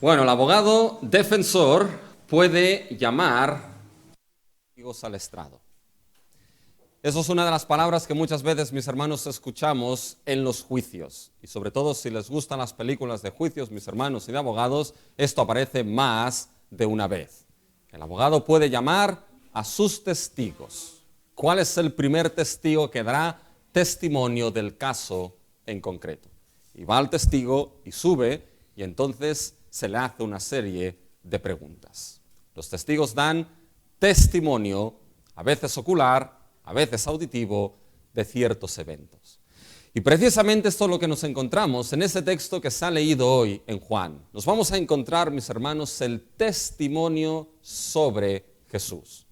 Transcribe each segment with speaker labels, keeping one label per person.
Speaker 1: Bueno, el abogado defensor puede llamar testigos al estrado. Eso es una de las palabras que muchas veces, mis hermanos, escuchamos en los juicios. Y sobre todo si les gustan las películas de juicios, mis hermanos, y de abogados, esto aparece más de una vez. El abogado puede llamar a sus testigos. ¿Cuál es el primer testigo que dará testimonio del caso en concreto? Y va al testigo y sube, y entonces se le hace una serie de preguntas. Los testigos dan testimonio, a veces ocular, a veces auditivo, de ciertos eventos. Y precisamente esto es lo que nos encontramos en ese texto que se ha leído hoy en Juan. Nos vamos a encontrar, mis hermanos, el testimonio sobre Jesús.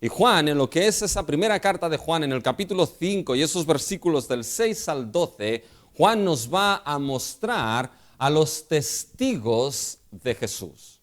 Speaker 1: Y Juan, en lo que es esa primera carta de Juan, en el capítulo 5 y esos versículos del 6 al 12, Juan nos va a mostrar a los testigos de Jesús.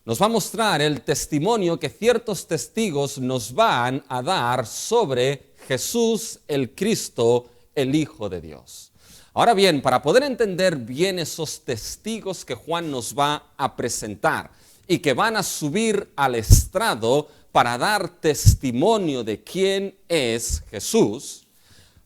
Speaker 1: Nos va a mostrar el testimonio que ciertos testigos nos van a dar sobre Jesús, el Cristo, el Hijo de Dios. Ahora bien, para poder entender bien esos testigos que Juan nos va a presentar y que van a subir al estrado para dar testimonio de quién es Jesús,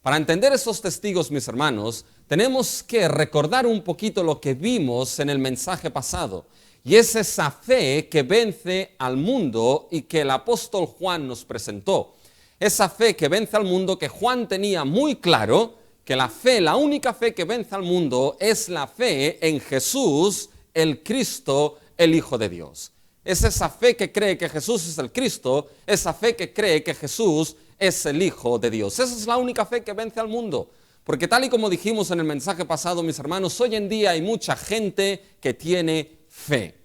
Speaker 1: para entender esos testigos, mis hermanos, tenemos que recordar un poquito lo que vimos en el mensaje pasado. Y es esa fe que vence al mundo y que el apóstol Juan nos presentó. Esa fe que vence al mundo que Juan tenía muy claro que la fe, la única fe que vence al mundo es la fe en Jesús, el Cristo, el Hijo de Dios. Es esa fe que cree que Jesús es el Cristo, esa fe que cree que Jesús es el Hijo de Dios. Esa es la única fe que vence al mundo. Porque tal y como dijimos en el mensaje pasado, mis hermanos, hoy en día hay mucha gente que tiene fe.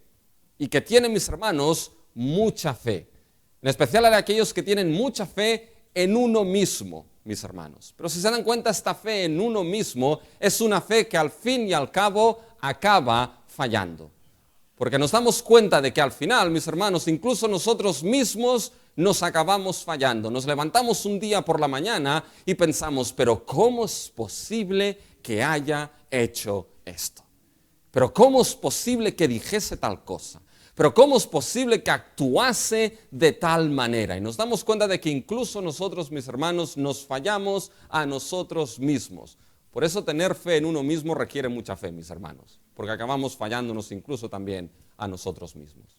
Speaker 1: Y que tiene, mis hermanos, mucha fe. En especial a aquellos que tienen mucha fe en uno mismo, mis hermanos. Pero si se dan cuenta, esta fe en uno mismo es una fe que al fin y al cabo acaba fallando. Porque nos damos cuenta de que al final, mis hermanos, incluso nosotros mismos nos acabamos fallando. Nos levantamos un día por la mañana y pensamos, pero ¿cómo es posible que haya hecho esto? ¿Pero cómo es posible que dijese tal cosa? ¿Pero cómo es posible que actuase de tal manera? Y nos damos cuenta de que incluso nosotros, mis hermanos, nos fallamos a nosotros mismos. Por eso tener fe en uno mismo requiere mucha fe, mis hermanos, porque acabamos fallándonos incluso también a nosotros mismos.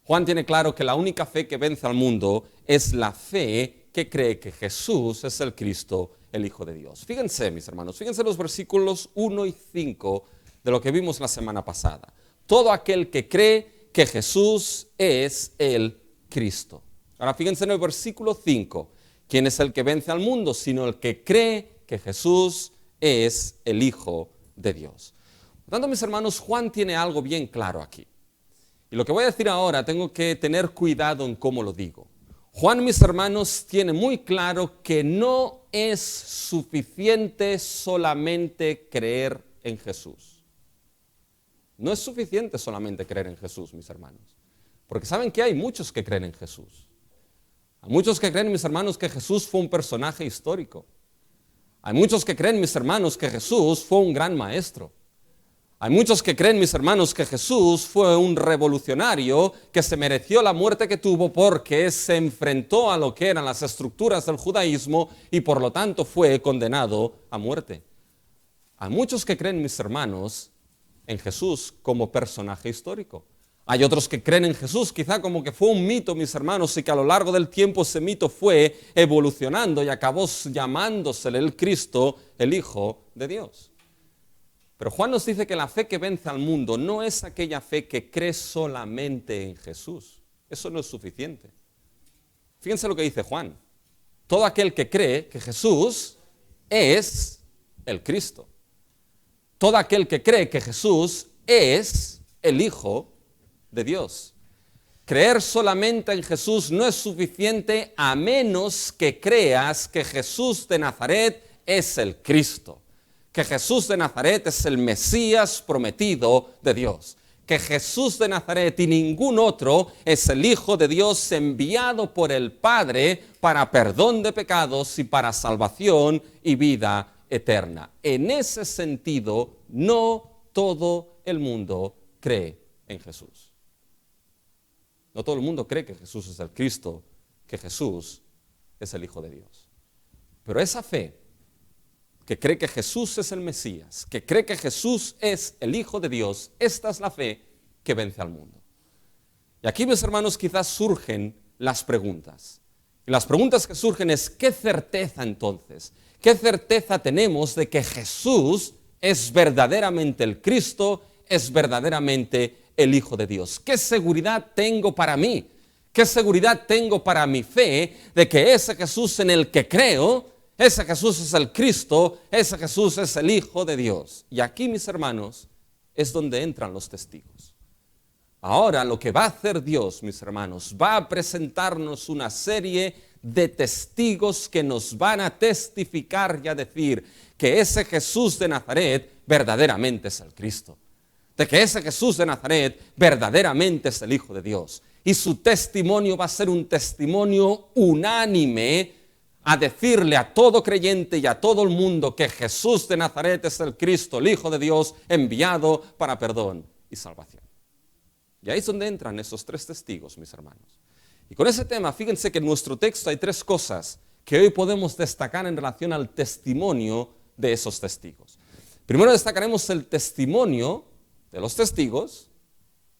Speaker 1: Juan tiene claro que la única fe que vence al mundo es la fe que cree que Jesús es el Cristo, el Hijo de Dios. Fíjense, mis hermanos, fíjense los versículos 1 y 5 de lo que vimos la semana pasada. Todo aquel que cree que Jesús es el Cristo. Ahora fíjense en el versículo 5. ¿Quién es el que vence al mundo? Sino el que cree que Jesús es el Hijo de Dios. Por tanto, mis hermanos, Juan tiene algo bien claro aquí. Y lo que voy a decir ahora, tengo que tener cuidado en cómo lo digo. Juan, mis hermanos, tiene muy claro que no es suficiente solamente creer en Jesús. No es suficiente solamente creer en Jesús, mis hermanos. Porque saben que hay muchos que creen en Jesús. Hay muchos que creen, mis hermanos, que Jesús fue un personaje histórico. Hay muchos que creen, mis hermanos, que Jesús fue un gran maestro. Hay muchos que creen, mis hermanos, que Jesús fue un revolucionario que se mereció la muerte que tuvo porque se enfrentó a lo que eran las estructuras del judaísmo y por lo tanto fue condenado a muerte. Hay muchos que creen, mis hermanos, en Jesús como personaje histórico. Hay otros que creen en Jesús quizá como que fue un mito, mis hermanos, y que a lo largo del tiempo ese mito fue evolucionando y acabó llamándosele el Cristo, el Hijo de Dios. Pero Juan nos dice que la fe que vence al mundo no es aquella fe que cree solamente en Jesús. Eso no es suficiente. Fíjense lo que dice Juan. Todo aquel que cree que Jesús es el Cristo. Todo aquel que cree que Jesús es el Hijo de Dios. Creer solamente en Jesús no es suficiente a menos que creas que Jesús de Nazaret es el Cristo. Que Jesús de Nazaret es el Mesías prometido de Dios. Que Jesús de Nazaret y ningún otro es el Hijo de Dios enviado por el Padre para perdón de pecados y para salvación y vida eterna. En ese sentido, no todo el mundo cree en Jesús. No todo el mundo cree que Jesús es el Cristo, que Jesús es el Hijo de Dios. Pero esa fe que cree que Jesús es el Mesías, que cree que Jesús es el Hijo de Dios, esta es la fe que vence al mundo. Y aquí, mis hermanos, quizás surgen las preguntas. Y las preguntas que surgen es, ¿qué certeza entonces? ¿Qué certeza tenemos de que Jesús es verdaderamente el Cristo, es verdaderamente el Hijo de Dios? ¿Qué seguridad tengo para mí? ¿Qué seguridad tengo para mi fe de que ese Jesús en el que creo, ese Jesús es el Cristo, ese Jesús es el Hijo de Dios? Y aquí, mis hermanos, es donde entran los testigos. Ahora lo que va a hacer Dios, mis hermanos, va a presentarnos una serie de testigos que nos van a testificar y a decir que ese Jesús de Nazaret verdaderamente es el Cristo. De que ese Jesús de Nazaret verdaderamente es el Hijo de Dios. Y su testimonio va a ser un testimonio unánime a decirle a todo creyente y a todo el mundo que Jesús de Nazaret es el Cristo, el Hijo de Dios, enviado para perdón y salvación. Y ahí es donde entran esos tres testigos, mis hermanos. Y con ese tema, fíjense que en nuestro texto hay tres cosas que hoy podemos destacar en relación al testimonio de esos testigos. Primero destacaremos el testimonio de los testigos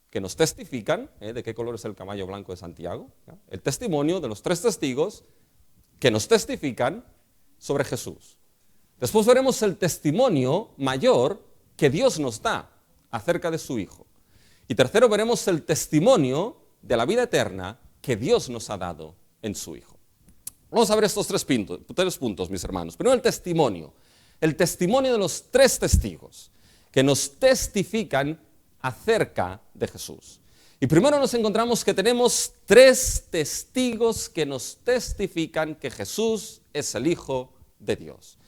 Speaker 1: que nos testifican, ¿de qué color es el caballo blanco de Santiago? El testimonio de los tres testigos que nos testifican sobre Jesús. Después veremos el testimonio mayor que Dios nos da acerca de su Hijo. Y tercero veremos el testimonio de la vida eterna que Dios nos ha dado en su Hijo. Vamos a ver estos tres puntos, mis hermanos. Primero el testimonio de los tres testigos que nos testifican acerca de Jesús. Y primero nos encontramos que tenemos tres testigos que nos testifican que Jesús es el Hijo de Dios.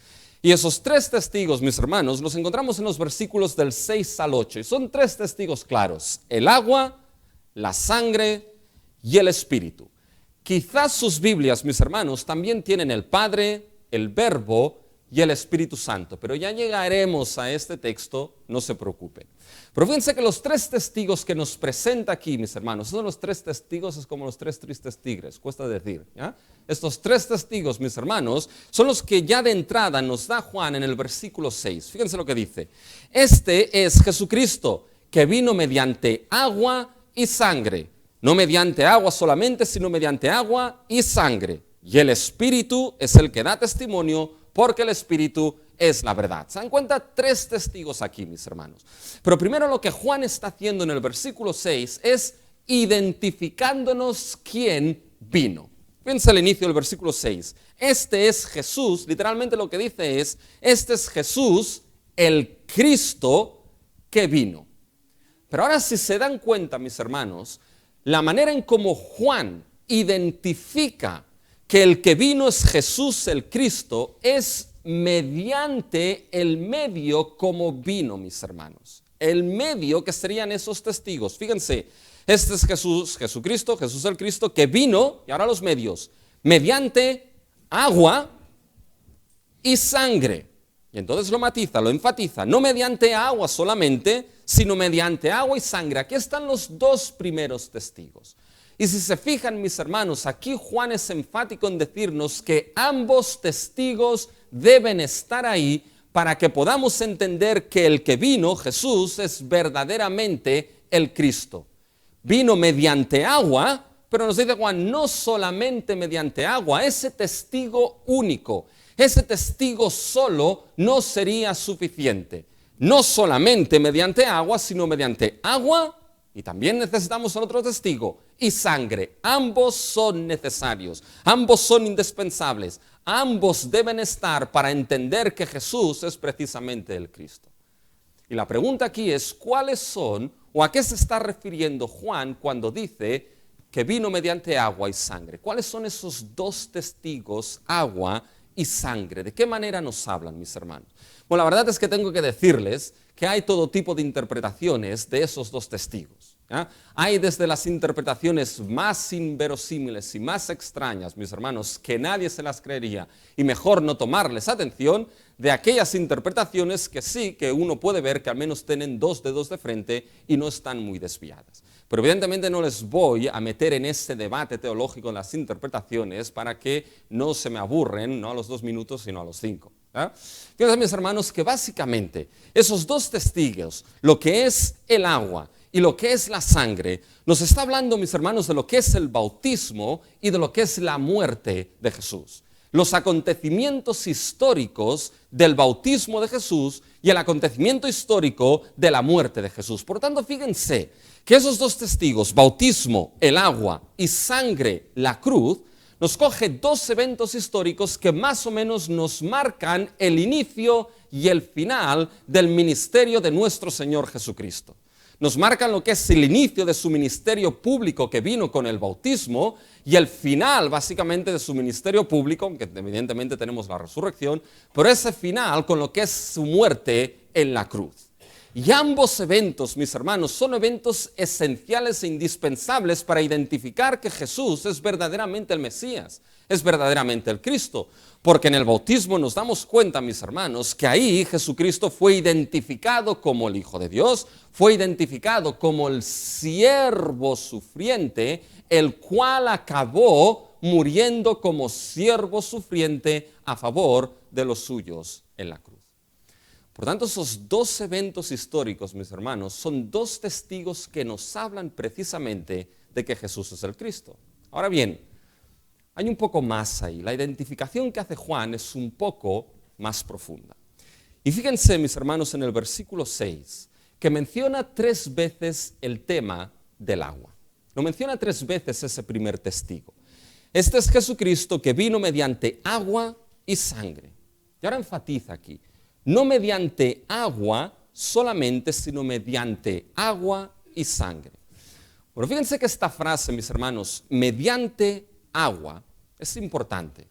Speaker 1: Y esos tres testigos, mis hermanos, los encontramos en los versículos del 6 al 8. Y son tres testigos claros: el agua, la sangre y el Espíritu. Quizás sus Biblias, mis hermanos, también tienen el Padre, el Verbo y el Espíritu Santo. Pero ya llegaremos a este texto, no se preocupen. Pero fíjense que los tres testigos que nos presenta aquí, mis hermanos, son los tres testigos, es como los tres tristes tigres, cuesta decir, ¿ya? Estos tres testigos, mis hermanos, son los que ya de entrada nos da Juan en el versículo 6. Fíjense lo que dice: este es Jesucristo, que vino mediante agua y sangre. No mediante agua solamente, sino mediante agua y sangre. Y el Espíritu es el que da testimonio, porque el Espíritu es la verdad. ¿Se dan cuenta? Tres testigos aquí, mis hermanos. Pero primero lo que Juan está haciendo en el versículo 6 es identificándonos quién vino. Fíjense el inicio del versículo 6. Este es Jesús, literalmente lo que dice es, este es Jesús, el Cristo que vino. Pero ahora, si se dan cuenta, mis hermanos, la manera en cómo Juan identifica que el que vino es Jesús el Cristo es mediante el medio como vino, mis hermanos. El medio que serían esos testigos. Fíjense, este es Jesucristo, Jesús el Cristo, que vino, y ahora los medios, mediante agua y sangre. Y entonces lo matiza, lo enfatiza, no mediante agua solamente, sino mediante agua y sangre. Aquí están los dos primeros testigos. Y si se fijan, mis hermanos, aquí Juan es enfático en decirnos que ambos testigos deben estar ahí para que podamos entender que el que vino, Jesús, es verdaderamente el Cristo. Vino mediante agua, pero nos dice Juan, no solamente mediante agua, ese testigo único, ese testigo solo no sería suficiente. No solamente mediante agua, sino mediante agua, y también necesitamos al otro testigo, y sangre. Ambos son necesarios, ambos son indispensables, ambos deben estar para entender que Jesús es precisamente el Cristo. Y la pregunta aquí es, ¿cuáles son o a qué se está refiriendo Juan cuando dice que vino mediante agua y sangre? ¿Cuáles son esos dos testigos, agua y sangre? ¿De qué manera nos hablan, mis hermanos? Bueno, la verdad es que tengo que decirles que hay todo tipo de interpretaciones de esos dos testigos. ¿Ya? Hay desde las interpretaciones más inverosímiles y más extrañas, mis hermanos, que nadie se las creería y mejor no tomarles atención, de aquellas interpretaciones que sí, que uno puede ver que al menos tienen dos dedos de frente y no están muy desviadas. Pero evidentemente no les voy a meter en ese debate teológico en las interpretaciones para que no se me aburren, no a los 2 minutos, sino a los 5. Fíjense, mis hermanos, que básicamente esos dos testigos, lo que es el agua y lo que es la sangre, nos está hablando, mis hermanos, de lo que es el bautismo y de lo que es la muerte de Jesús. Los acontecimientos históricos del bautismo de Jesús y el acontecimiento histórico de la muerte de Jesús. Por tanto, fíjense que esos dos testigos, bautismo, el agua, y sangre, la cruz, nos coge dos eventos históricos que más o menos nos marcan el inicio y el final del ministerio de nuestro Señor Jesucristo. Nos marcan lo que es el inicio de su ministerio público que vino con el bautismo y el final básicamente de su ministerio público, aunque evidentemente tenemos la resurrección, pero ese final con lo que es su muerte en la cruz. Y ambos eventos, mis hermanos, son eventos esenciales e indispensables para identificar que Jesús es verdaderamente el Mesías, es verdaderamente el Cristo. Porque en el bautismo nos damos cuenta, mis hermanos, que ahí Jesucristo fue identificado como el Hijo de Dios, fue identificado como el siervo sufriente, el cual acabó muriendo como siervo sufriente a favor de los suyos en la cruz. Por tanto, esos dos eventos históricos, mis hermanos, son dos testigos que nos hablan precisamente de que Jesús es el Cristo. Ahora bien, hay un poco más ahí. La identificación que hace Juan es un poco más profunda. Y fíjense, mis hermanos, en el versículo 6, que menciona 3 veces el tema del agua. Lo menciona 3 veces ese primer testigo. Este es Jesucristo que vino mediante agua y sangre. Y ahora enfatiza aquí. No mediante agua solamente, sino mediante agua y sangre. Bueno, fíjense que esta frase, mis hermanos, mediante agua, es importante,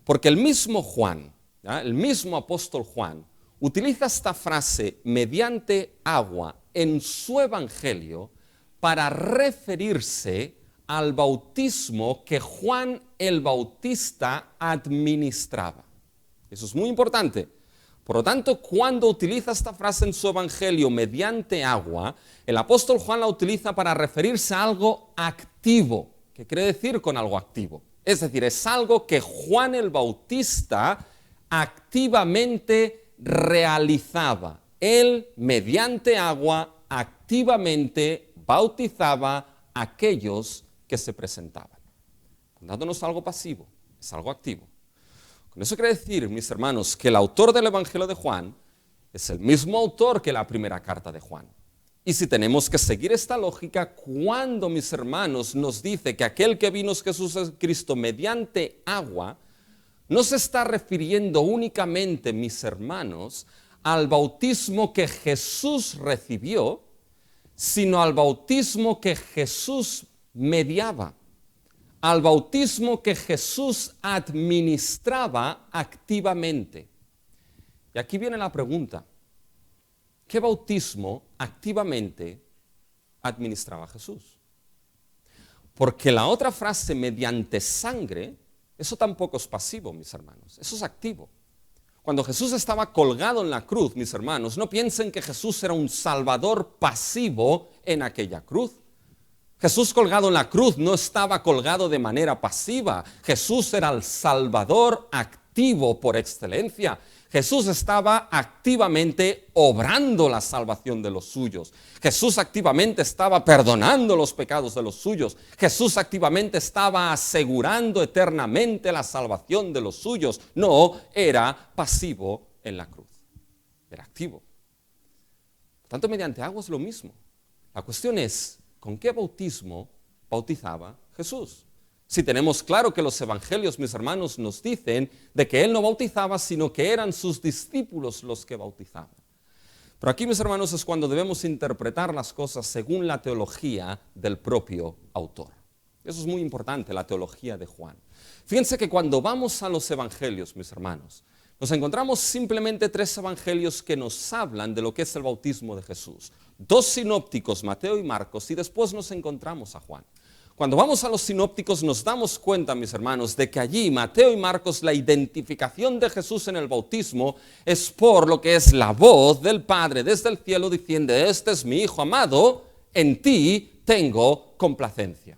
Speaker 1: porque el mismo Juan, el mismo apóstol Juan, utiliza esta frase mediante agua en su evangelio para referirse al bautismo que Juan el Bautista administraba. Eso es muy importante. Por lo tanto, cuando utiliza esta frase en su evangelio mediante agua, el apóstol Juan la utiliza para referirse a algo activo. ¿Qué quiere decir con algo activo? Es decir, es algo que Juan el Bautista activamente realizaba. Él, mediante agua, activamente bautizaba a aquellos que se presentaban. Por lo tanto, no es algo pasivo, es algo activo. Con eso quiere decir, mis hermanos, que el autor del Evangelio de Juan es el mismo autor que la primera carta de Juan. Y si tenemos que seguir esta lógica, cuando, mis hermanos, nos dice que aquel que vino es Jesús Cristo mediante agua, no se está refiriendo únicamente, mis hermanos, al bautismo que Jesús recibió, sino al bautismo que Jesús mediaba, al bautismo que Jesús administraba activamente. Y aquí viene la pregunta. ¿Qué bautismo activamente administraba Jesús? Porque la otra frase, mediante sangre, eso tampoco es pasivo, mis hermanos, eso es activo. Cuando Jesús estaba colgado en la cruz, mis hermanos, no piensen que Jesús era un salvador pasivo en aquella cruz. Jesús colgado en la cruz no estaba colgado de manera pasiva. Jesús era el salvador activo por excelencia. Jesús estaba activamente obrando la salvación de los suyos. Jesús activamente estaba perdonando los pecados de los suyos. Jesús activamente estaba asegurando eternamente la salvación de los suyos. No era pasivo en la cruz, era activo. Por tanto, mediante agua es lo mismo. La cuestión es, ¿con qué bautismo bautizaba Jesús? Si tenemos claro que los evangelios, mis hermanos, nos dicen de que Él no bautizaba, sino que eran sus discípulos los que bautizaban. Pero aquí, mis hermanos, es cuando debemos interpretar las cosas según la teología del propio autor. Eso es muy importante, la teología de Juan. Fíjense que cuando vamos a los evangelios, mis hermanos, nos encontramos simplemente 3 evangelios que nos hablan de lo que es el bautismo de Jesús. 2 sinópticos, Mateo y Marcos, y después nos encontramos a Juan. Cuando vamos a los sinópticos nos damos cuenta, mis hermanos, de que allí, Mateo y Marcos, la identificación de Jesús en el bautismo es por lo que es la voz del Padre desde el cielo diciendo: este es mi Hijo amado, en ti tengo complacencia.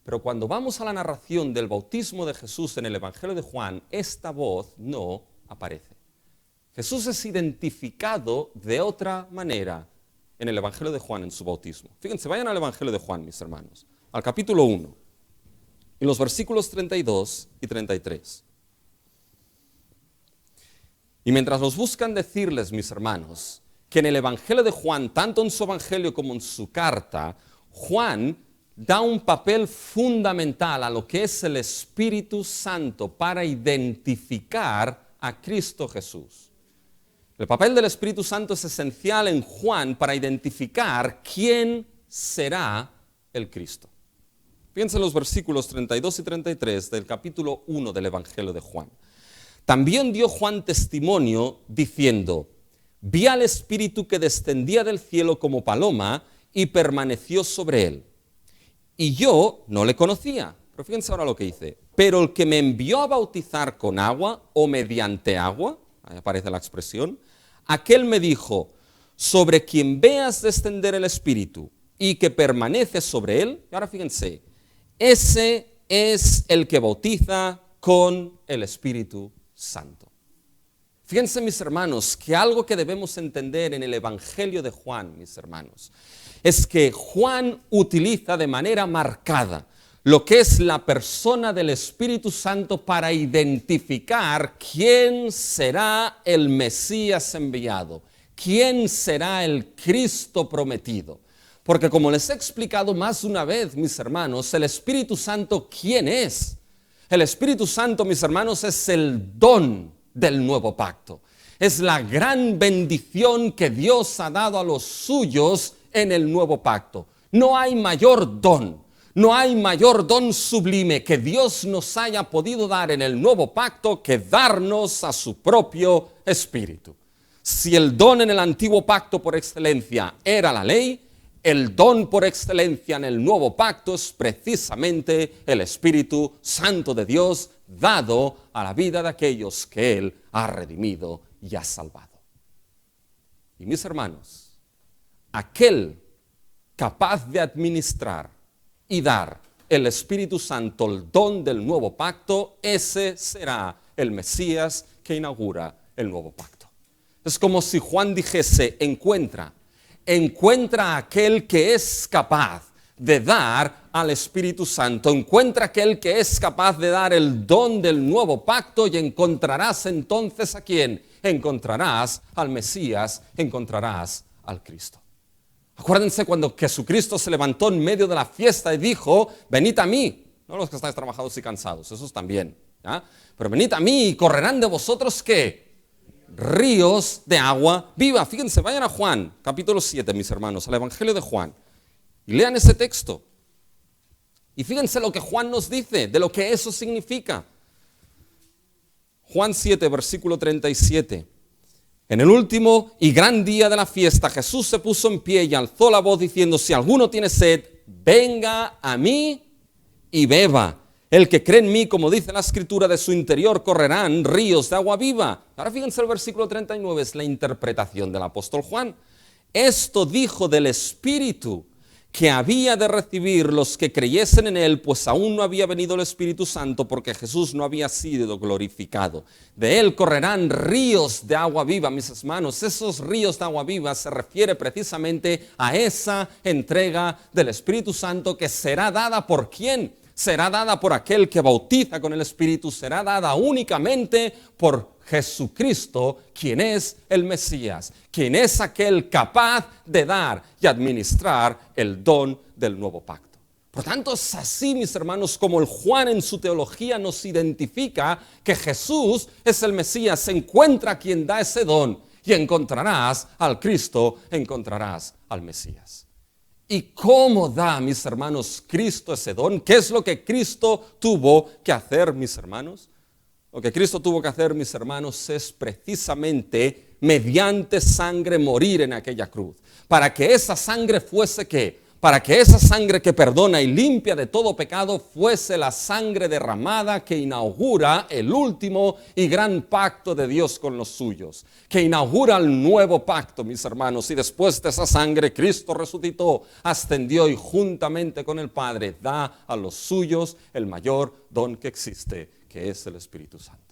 Speaker 1: Pero cuando vamos a la narración del bautismo de Jesús en el Evangelio de Juan, esta voz no aparece. Jesús es identificado de otra manera en el Evangelio de Juan en su bautismo. Fíjense, vayan al Evangelio de Juan, mis hermanos, al capítulo 1, en los versículos 32 y 33. Y mientras nos buscan decirles, mis hermanos, que en el Evangelio de Juan, tanto en su Evangelio como en su carta, Juan da un papel fundamental a lo que es el Espíritu Santo para identificar a Cristo Jesús. El papel del Espíritu Santo es esencial en Juan para identificar quién será el Cristo. Piensen en los versículos 32 y 33 del capítulo 1 del Evangelio de Juan. También dio Juan testimonio diciendo: vi al Espíritu que descendía del cielo como paloma y permaneció sobre él. Y yo no le conocía. Pero fíjense ahora lo que dice. Pero el que me envió a bautizar con agua o mediante agua, ahí aparece la expresión, aquel me dijo: sobre quien veas descender el Espíritu y que permanece sobre él. Y ahora fíjense, ese es el que bautiza con el Espíritu Santo. Fíjense, mis hermanos, que algo que debemos entender en el Evangelio de Juan, mis hermanos, es que Juan utiliza de manera marcada lo que es la persona del Espíritu Santo para identificar quién será el Mesías enviado, quién será el Cristo prometido. Porque como les he explicado más de una vez, mis hermanos, el Espíritu Santo, ¿quién es? El Espíritu Santo, mis hermanos, es el don del nuevo pacto. Es la gran bendición que Dios ha dado a los suyos en el nuevo pacto. No hay mayor don, no hay mayor don sublime que Dios nos haya podido dar en el nuevo pacto que darnos a su propio Espíritu. Si el don en el antiguo pacto por excelencia era la ley, el don por excelencia en el nuevo pacto es precisamente el Espíritu Santo de Dios dado a la vida de aquellos que Él ha redimido y ha salvado. Y mis hermanos, aquel capaz de administrar y dar el Espíritu Santo, el don del nuevo pacto, ese será el Mesías que inaugura el nuevo pacto. Es como si Juan dijese: encuentra a aquel que es capaz de dar al Espíritu Santo, encuentra aquel que es capaz de dar el don del nuevo pacto y encontrarás entonces ¿a quién? Encontrarás al Mesías, encontrarás al Cristo. Acuérdense cuando Jesucristo se levantó en medio de la fiesta y dijo: venid a mí, no los que estáis trabajados y cansados, esos también, ¿ya? Pero venid a mí y correrán de vosotros ¿qué? Ríos de agua viva. Fíjense, vayan a Juan, capítulo 7, mis hermanos, al Evangelio de Juan, y lean ese texto. Y fíjense lo que Juan nos dice, de lo que eso significa. Juan 7, versículo 37. En el último y gran día de la fiesta, Jesús se puso en pie y alzó la voz diciendo: si alguno tiene sed, venga a mí y beba. El que cree en mí, como dice la Escritura, de su interior correrán ríos de agua viva. Ahora fíjense el versículo 39, es la interpretación del apóstol Juan. Esto dijo del Espíritu que había de recibir los que creyesen en él, pues aún no había venido el Espíritu Santo, porque Jesús no había sido glorificado. De él correrán ríos de agua viva, mis hermanos. Esos ríos de agua viva se refiere precisamente a esa entrega del Espíritu Santo que será dada ¿por quién? Será dada por aquel que bautiza con el Espíritu, será dada únicamente por Jesucristo, quien es el Mesías, quien es aquel capaz de dar y administrar el don del nuevo pacto. Por tanto, es así, mis hermanos, como el Juan en su teología nos identifica que Jesús es el Mesías. Encuentra quien da ese don y encontrarás al Cristo, encontrarás al Mesías. ¿Y cómo da, mis hermanos, Cristo ese don? ¿Qué es lo que Cristo tuvo que hacer, mis hermanos? Lo que Cristo tuvo que hacer, mis hermanos, es precisamente mediante sangre morir en aquella cruz. Para que esa sangre fuese ¿qué? Para que esa sangre que perdona y limpia de todo pecado fuese la sangre derramada que inaugura el último y gran pacto de Dios con los suyos, que inaugura el nuevo pacto, mis hermanos, y después de esa sangre Cristo resucitó, ascendió y juntamente con el Padre da a los suyos el mayor don que existe, que es el Espíritu Santo.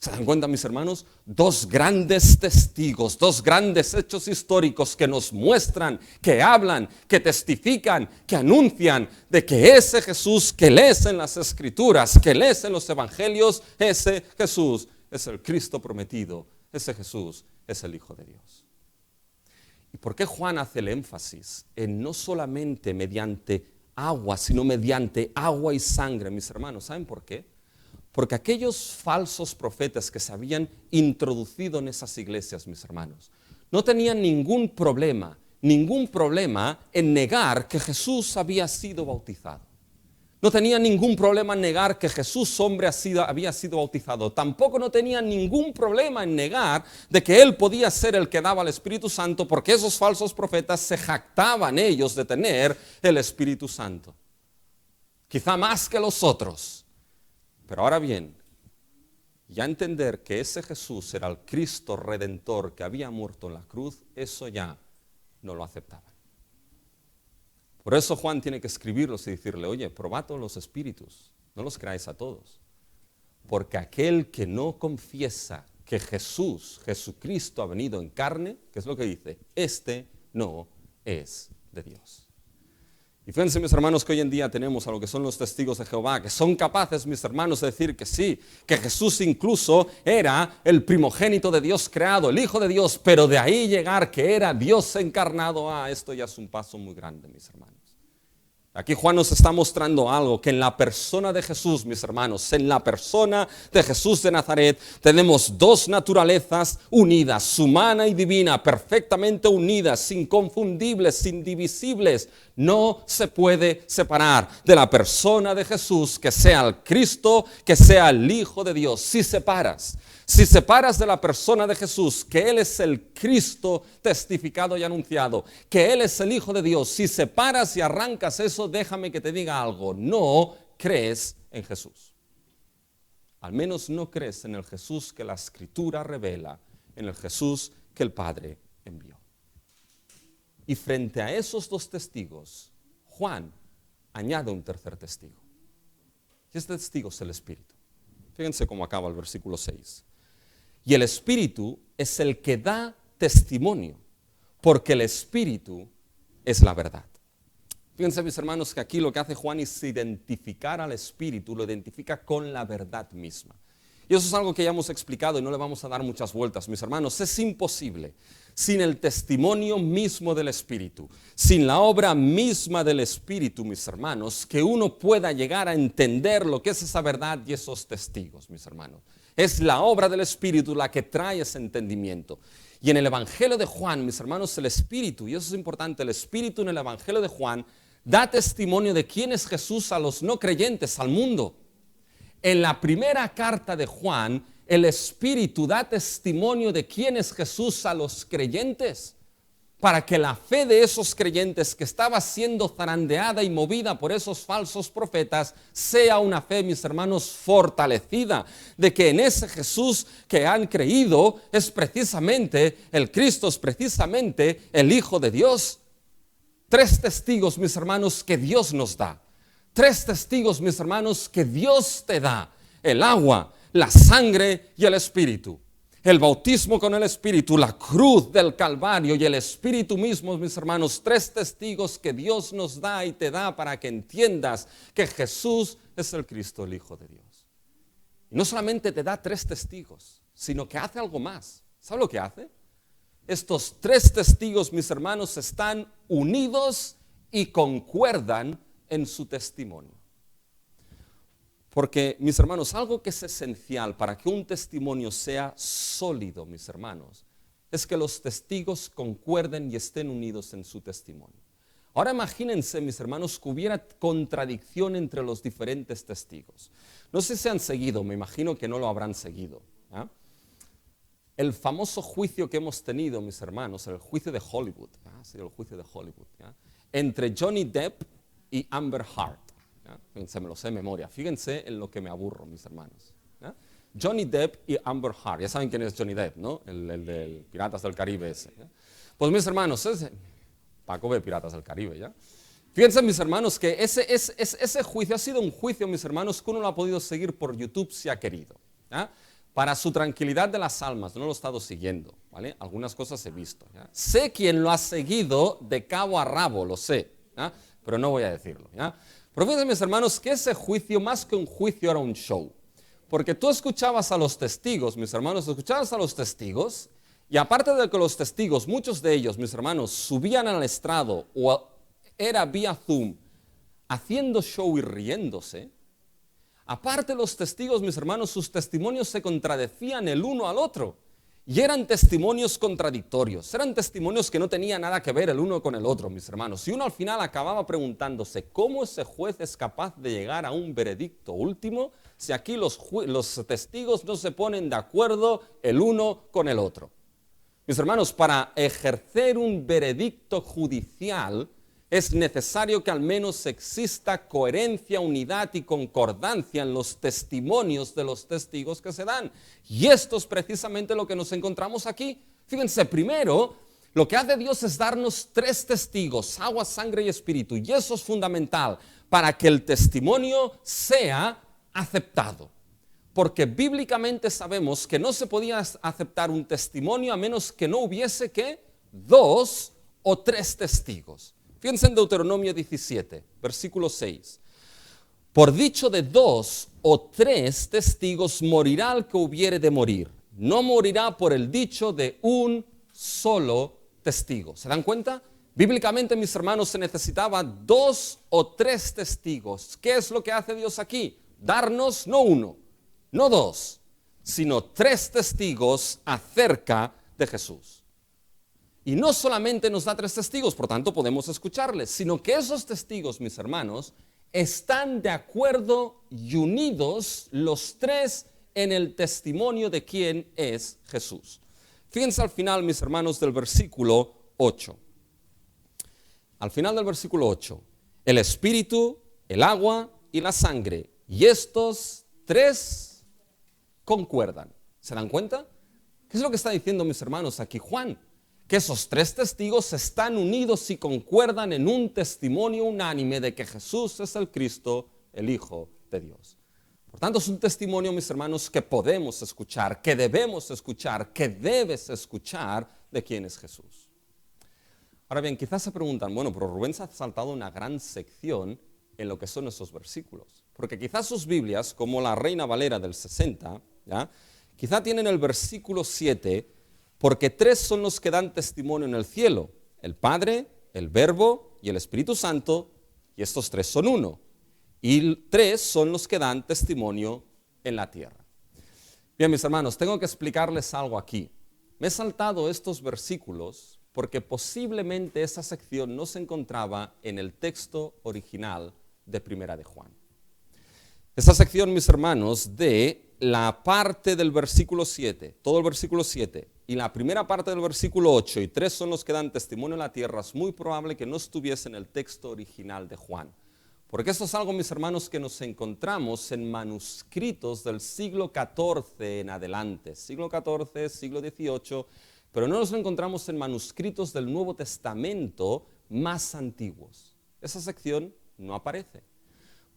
Speaker 1: ¿Se dan cuenta, mis hermanos? Dos grandes testigos, dos grandes hechos históricos que nos muestran, que hablan, que testifican, que anuncian de que ese Jesús que lees en las Escrituras, que lees en los Evangelios, ese Jesús es el Cristo prometido, ese Jesús es el Hijo de Dios. ¿Y por qué Juan hace el énfasis en no solamente mediante agua, sino mediante agua y sangre, mis hermanos? ¿Saben por qué? Porque aquellos falsos profetas que se habían introducido en esas iglesias, mis hermanos, no tenían ningún problema en negar que Jesús había sido bautizado. No tenían ningún problema en negar que Jesús, hombre, había sido bautizado. Tampoco no tenían ningún problema en negar de que Él podía ser el que daba el Espíritu Santo, porque esos falsos profetas se jactaban ellos de tener el Espíritu Santo. Quizá más que los otros. Pero ahora bien, ya entender que ese Jesús era el Cristo Redentor que había muerto en la cruz, eso ya no lo aceptaban. Por eso Juan tiene que escribirlos y decirle, oye, probad todos los espíritus, no los creáis a todos. Porque aquel que no confiesa que Jesucristo ha venido en carne, ¿qué es lo que dice? Este no es de Dios. Y fíjense, mis hermanos, que hoy en día tenemos a lo que son los testigos de Jehová, que son capaces, mis hermanos, de decir que sí, que Jesús incluso era el primogénito de Dios creado, el Hijo de Dios, pero de ahí llegar que era Dios encarnado, esto ya es un paso muy grande, mis hermanos. Aquí Juan nos está mostrando algo, que en la persona de Jesús, mis hermanos, en la persona de Jesús de Nazaret, tenemos dos naturalezas unidas, humana y divina, perfectamente unidas, inconfundibles, indivisibles. No se puede separar de la persona de Jesús, que sea el Cristo, que sea el Hijo de Dios. Si separas de la persona de Jesús, que Él es el Cristo testificado y anunciado, que Él es el Hijo de Dios, si separas y arrancas eso, déjame que te diga algo, no crees en Jesús. Al menos no crees en el Jesús que la Escritura revela, en el Jesús que el Padre envió. Y frente a esos dos testigos, Juan añade un tercer testigo. Y este testigo es el Espíritu. Fíjense cómo acaba el versículo 6. Y el Espíritu es el que da testimonio, porque el Espíritu es la verdad. Fíjense, mis hermanos, que aquí lo que hace Juan es identificar al Espíritu, lo identifica con la verdad misma. Y eso es algo que ya hemos explicado y no le vamos a dar muchas vueltas, mis hermanos. Es imposible, sin el testimonio mismo del Espíritu, sin la obra misma del Espíritu, mis hermanos, que uno pueda llegar a entender lo que es esa verdad y esos testigos, mis hermanos. Es la obra del Espíritu la que trae ese entendimiento. Y en el Evangelio de Juan, mis hermanos, el Espíritu, y eso es importante, el Espíritu en el Evangelio de Juan da testimonio de quién es Jesús a los no creyentes, al mundo. En la primera carta de Juan, el Espíritu da testimonio de quién es Jesús a los creyentes, para que la fe de esos creyentes que estaba siendo zarandeada y movida por esos falsos profetas sea una fe, mis hermanos, fortalecida, de que en ese Jesús que han creído es precisamente el Cristo, es precisamente el Hijo de Dios. 3 testigos, mis hermanos, que Dios nos da. 3 testigos, mis hermanos, que Dios te da: el agua, la sangre y el Espíritu. El bautismo con el Espíritu, la cruz del Calvario y el Espíritu mismo, mis hermanos. 3 testigos que Dios nos da y te da para que entiendas que Jesús es el Cristo, el Hijo de Dios. Y no solamente te da 3 testigos, sino que hace algo más. ¿Sabe lo que hace? Estos 3 testigos, mis hermanos, están unidos y concuerdan en su testimonio. Porque, mis hermanos, algo que es esencial para que un testimonio sea sólido, mis hermanos, es que los testigos concuerden y estén unidos en su testimonio. Ahora imagínense, mis hermanos, que hubiera contradicción entre los diferentes testigos. No sé si han seguido, me imagino que no lo habrán seguido. ¿Ya? El famoso juicio que hemos tenido, mis hermanos, el juicio de Hollywood, ¿ya? Ha sido el juicio de Hollywood, ¿ya? Entre Johnny Depp y Amber Heard. ¿Ya? Fíjense, me lo sé de memoria. Fíjense en lo que me aburro, mis hermanos. ¿Ya? Johnny Depp y Amber Heard. Ya saben quién es Johnny Depp, ¿no? El del Piratas del Caribe ese. ¿Ya? Pues mis hermanos, Paco ve Piratas del Caribe, ¿ya? Fíjense, mis hermanos, que ese juicio ha sido un juicio, mis hermanos, que uno lo ha podido seguir por YouTube si ha querido. ¿Ya? Para su tranquilidad de las almas, no lo he estado siguiendo, ¿vale? Algunas cosas he visto. ¿Ya? Sé quién lo ha seguido de cabo a rabo, lo sé, ¿ya? Pero no voy a decirlo. ¿Ya? Pero fíjense, mis hermanos, que ese juicio, más que un juicio, era un show. Porque tú escuchabas a los testigos, mis hermanos, escuchabas a los testigos, y aparte de que los testigos, muchos de ellos, mis hermanos, subían al estrado o era vía Zoom, haciendo show y riéndose, aparte los testigos, mis hermanos, sus testimonios se contradecían el uno al otro. Y eran testimonios contradictorios, eran testimonios que no tenían nada que ver el uno con el otro, mis hermanos. Y uno al final acababa preguntándose, ¿cómo ese juez es capaz de llegar a un veredicto último si aquí los testigos no se ponen de acuerdo el uno con el otro? Mis hermanos, para ejercer un veredicto judicial es necesario que al menos exista coherencia, unidad y concordancia en los testimonios de los testigos que se dan. Y esto es precisamente lo que nos encontramos aquí. Fíjense, primero, lo que hace Dios es darnos 3 testigos, agua, sangre y espíritu. Y eso es fundamental para que el testimonio sea aceptado. Porque bíblicamente sabemos que no se podía aceptar un testimonio a menos que no hubiese, ¿qué? 2 o 3 testigos. Fíjense en Deuteronomio 17, versículo 6. Por dicho de 2 o 3 testigos morirá el que hubiere de morir. No morirá por el dicho de un solo testigo. ¿Se dan cuenta? Bíblicamente, mis hermanos, se necesitaba 2 o 3 testigos. ¿Qué es lo que hace Dios aquí? Darnos no 1, no 2, sino 3 testigos acerca de Jesús. Y no solamente nos da 3 testigos, por tanto podemos escucharles, sino que esos testigos, mis hermanos, están de acuerdo y unidos los 3 en el testimonio de quién es Jesús. Fíjense al final, mis hermanos, del versículo 8. Al final del versículo 8, el espíritu, el agua y la sangre, y estos 3 concuerdan. ¿Se dan cuenta? ¿Qué es lo que está diciendo, mis hermanos, aquí Juan? Que esos 3 testigos están unidos y concuerdan en un testimonio unánime de que Jesús es el Cristo, el Hijo de Dios. Por tanto, es un testimonio, mis hermanos, que podemos escuchar, que debemos escuchar, que debes escuchar de quién es Jesús. Ahora bien, quizás se preguntan, bueno, pero Rubén se ha saltado una gran sección en lo que son esos versículos. Porque quizás sus Biblias, como la Reina Valera del 60, ¿ya? Quizá tienen el versículo 7, porque 3 son los que dan testimonio en el cielo, el Padre, el Verbo y el Espíritu Santo, y estos 3 son 1. Y 3 son los que dan testimonio en la tierra. Bien, mis hermanos, tengo que explicarles algo aquí. Me he saltado estos versículos porque posiblemente esa sección no se encontraba en el texto original de Primera de Juan. Esa sección, mis hermanos, de la parte del versículo 7, todo el versículo 7, y la primera parte del versículo 8, y 3 son los que dan testimonio en la tierra, es muy probable que no estuviese en el texto original de Juan. Porque esto es algo, mis hermanos, que nos encontramos en manuscritos del siglo XIV en adelante. Siglo XIV, siglo XVIII, pero no nos lo encontramos en manuscritos del Nuevo Testamento más antiguos. Esa sección no aparece.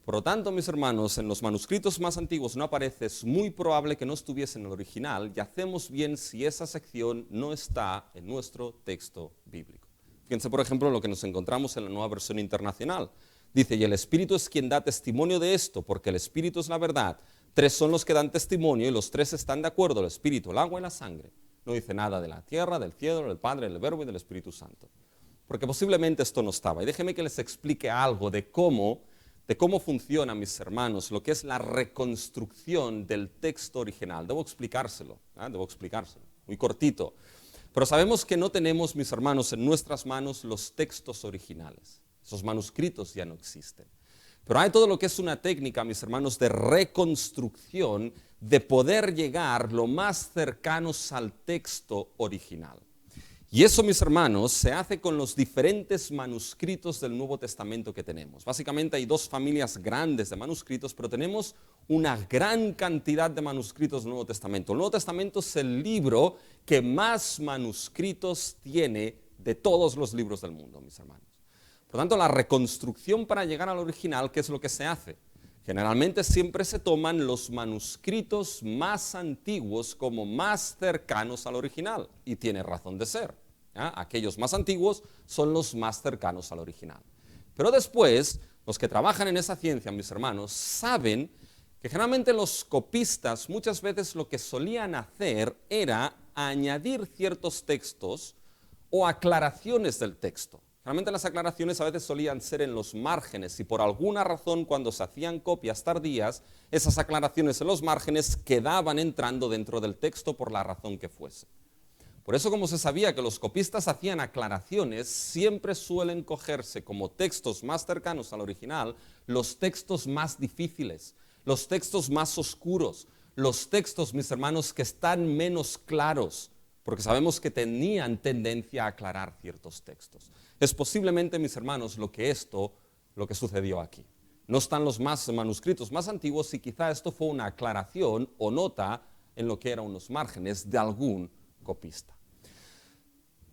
Speaker 1: Por lo tanto, mis hermanos, en los manuscritos más antiguos no aparece, es muy probable que no estuviese en el original, y hacemos bien si esa sección no está en nuestro texto bíblico. Fíjense, por ejemplo, lo que nos encontramos en la Nueva Versión Internacional. Dice, y el Espíritu es quien da testimonio de esto, porque el Espíritu es la verdad. 3 son los que dan testimonio, y los 3 están de acuerdo, el Espíritu, el agua y la sangre. No dice nada de la tierra, del cielo, del Padre, del Verbo y del Espíritu Santo. Porque posiblemente esto no estaba. Y déjenme que les explique algo de cómo funciona, mis hermanos, lo que es la reconstrucción del texto original. Debo explicárselo, muy cortito. Pero sabemos que no tenemos, mis hermanos, en nuestras manos los textos originales. Esos manuscritos ya no existen. Pero hay todo lo que es una técnica, mis hermanos, de reconstrucción, de poder llegar lo más cercanos al texto original. Y eso, mis hermanos, se hace con los diferentes manuscritos del Nuevo Testamento que tenemos. Básicamente hay dos familias grandes de manuscritos, pero tenemos una gran cantidad de manuscritos del Nuevo Testamento. El Nuevo Testamento es el libro que más manuscritos tiene de todos los libros del mundo, mis hermanos. Por lo tanto, la reconstrucción para llegar al original, ¿qué es lo que se hace? Generalmente siempre se toman los manuscritos más antiguos como más cercanos al original, y tiene razón de ser. Aquellos más antiguos son los más cercanos al original. Pero después, los que trabajan en esa ciencia, mis hermanos, saben que generalmente los copistas muchas veces lo que solían hacer era añadir ciertos textos o aclaraciones del texto. Realmente las aclaraciones a veces solían ser en los márgenes y por alguna razón cuando se hacían copias tardías, esas aclaraciones en los márgenes quedaban entrando dentro del texto por la razón que fuese. Por eso, como se sabía que los copistas hacían aclaraciones, siempre suelen cogerse como textos más cercanos al original los textos más difíciles, los textos más oscuros, los textos, mis hermanos, que están menos claros, porque sabemos que tenían tendencia a aclarar ciertos textos. Es posiblemente, mis hermanos, lo que sucedió aquí. No están los manuscritos más antiguos y quizá esto fue una aclaración o nota en lo que eran unos márgenes de algún copista.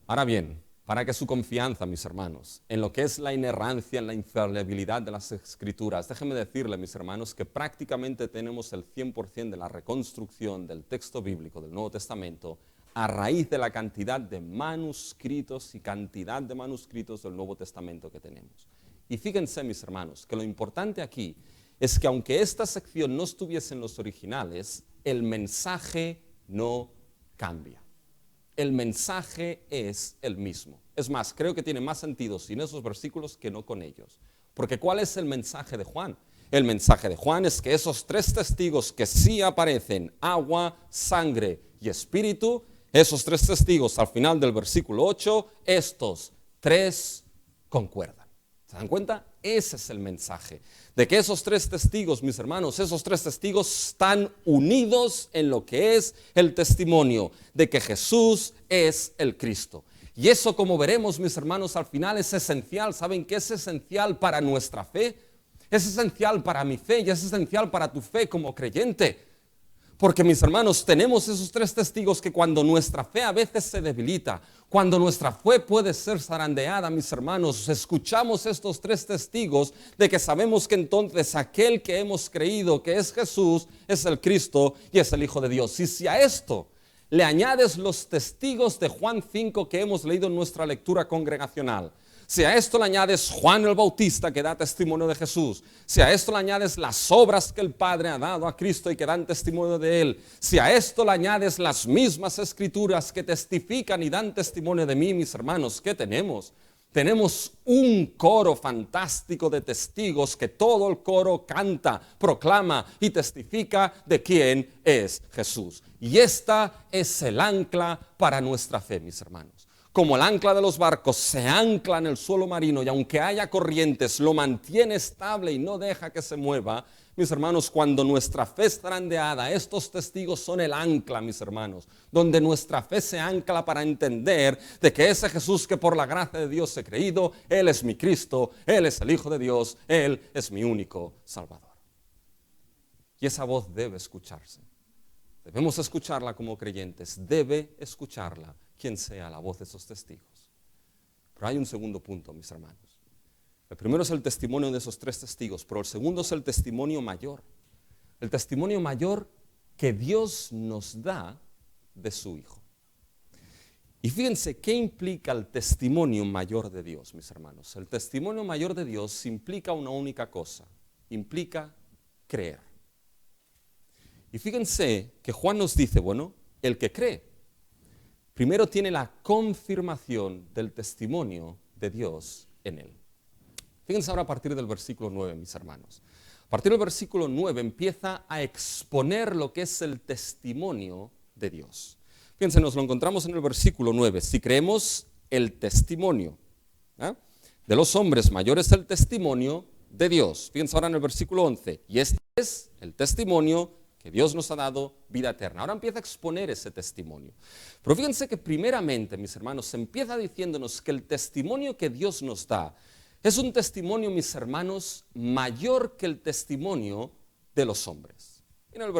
Speaker 1: Ahora bien, para que su confianza, mis hermanos, en lo que es la inerrancia, en la infalibilidad de las Escrituras, déjenme decirle, mis hermanos, que prácticamente tenemos el 100% de la reconstrucción del texto bíblico del Nuevo Testamento a raíz de la cantidad de manuscritos y cantidad de manuscritos del Nuevo Testamento que tenemos. Y fíjense, mis hermanos, que lo importante aquí es que aunque esta sección no estuviese en los originales, el mensaje no cambia. El mensaje es el mismo. Es más, creo que tiene más sentido sin esos versículos que no con ellos. Porque ¿cuál es el mensaje de Juan? El mensaje de Juan es que esos tres testigos que sí aparecen, agua, sangre y espíritu, esos tres testigos al final del versículo 8, estos tres concuerdan. ¿Se dan cuenta? Ese es el mensaje. De que esos tres testigos, mis hermanos, esos tres testigos están unidos en lo que es el testimonio de que Jesús es el Cristo. Y eso, como veremos, mis hermanos, al final es esencial. ¿Saben qué es esencial para nuestra fe? Es esencial para mi fe y es esencial para tu fe como creyente. Porque, mis hermanos, tenemos esos tres testigos que cuando nuestra fe a veces se debilita, cuando nuestra fe puede ser zarandeada, mis hermanos, escuchamos estos tres testigos de que sabemos que entonces aquel que hemos creído que es Jesús, es el Cristo y es el Hijo de Dios. Y si a esto le añades los testigos de Juan 5 que hemos leído en nuestra lectura congregacional, si a esto le añades Juan el Bautista que da testimonio de Jesús, si a esto le añades las obras que el Padre ha dado a Cristo y que dan testimonio de Él, si a esto le añades las mismas Escrituras que testifican y dan testimonio de mí, mis hermanos, ¿qué tenemos? Tenemos un coro fantástico de testigos que todo el coro canta, proclama y testifica de quién es Jesús. Y esta es el ancla para nuestra fe, mis hermanos. Como el ancla de los barcos se ancla en el suelo marino y aunque haya corrientes lo mantiene estable y no deja que se mueva, mis hermanos, cuando nuestra fe es zarandeada, estos testigos son el ancla, mis hermanos, donde nuestra fe se ancla para entender de que ese Jesús que por la gracia de Dios he creído, Él es mi Cristo, Él es el Hijo de Dios, Él es mi único Salvador. Y esa voz debe escucharse. Debemos escucharla como creyentes, debe escucharla quien sea la voz de esos testigos. Pero hay un segundo punto, mis hermanos. El primero es el testimonio de esos tres testigos, pero el segundo es el testimonio mayor. El testimonio mayor que Dios nos da de su Hijo. Y fíjense, ¿qué implica el testimonio mayor de Dios, mis hermanos? El testimonio mayor de Dios implica una única cosa, implica creer. Y fíjense que Juan nos dice, bueno, el que cree, primero tiene la confirmación del testimonio de Dios en él. Fíjense ahora a partir del versículo 9, mis hermanos. A partir del versículo 9 empieza a exponer lo que es el testimonio de Dios. Fíjense, nos lo encontramos en el versículo 9. Si creemos el testimonio, de los hombres mayor es el testimonio de Dios. Fíjense ahora en el versículo 11. Y este es el testimonio que Dios nos ha dado, vida eterna. Ahora empieza a exponer ese testimonio. Pero fíjense que primeramente, mis hermanos, empieza diciéndonos que el testimonio que Dios nos da es un testimonio, mis hermanos, mayor que el testimonio de los hombres. Miren el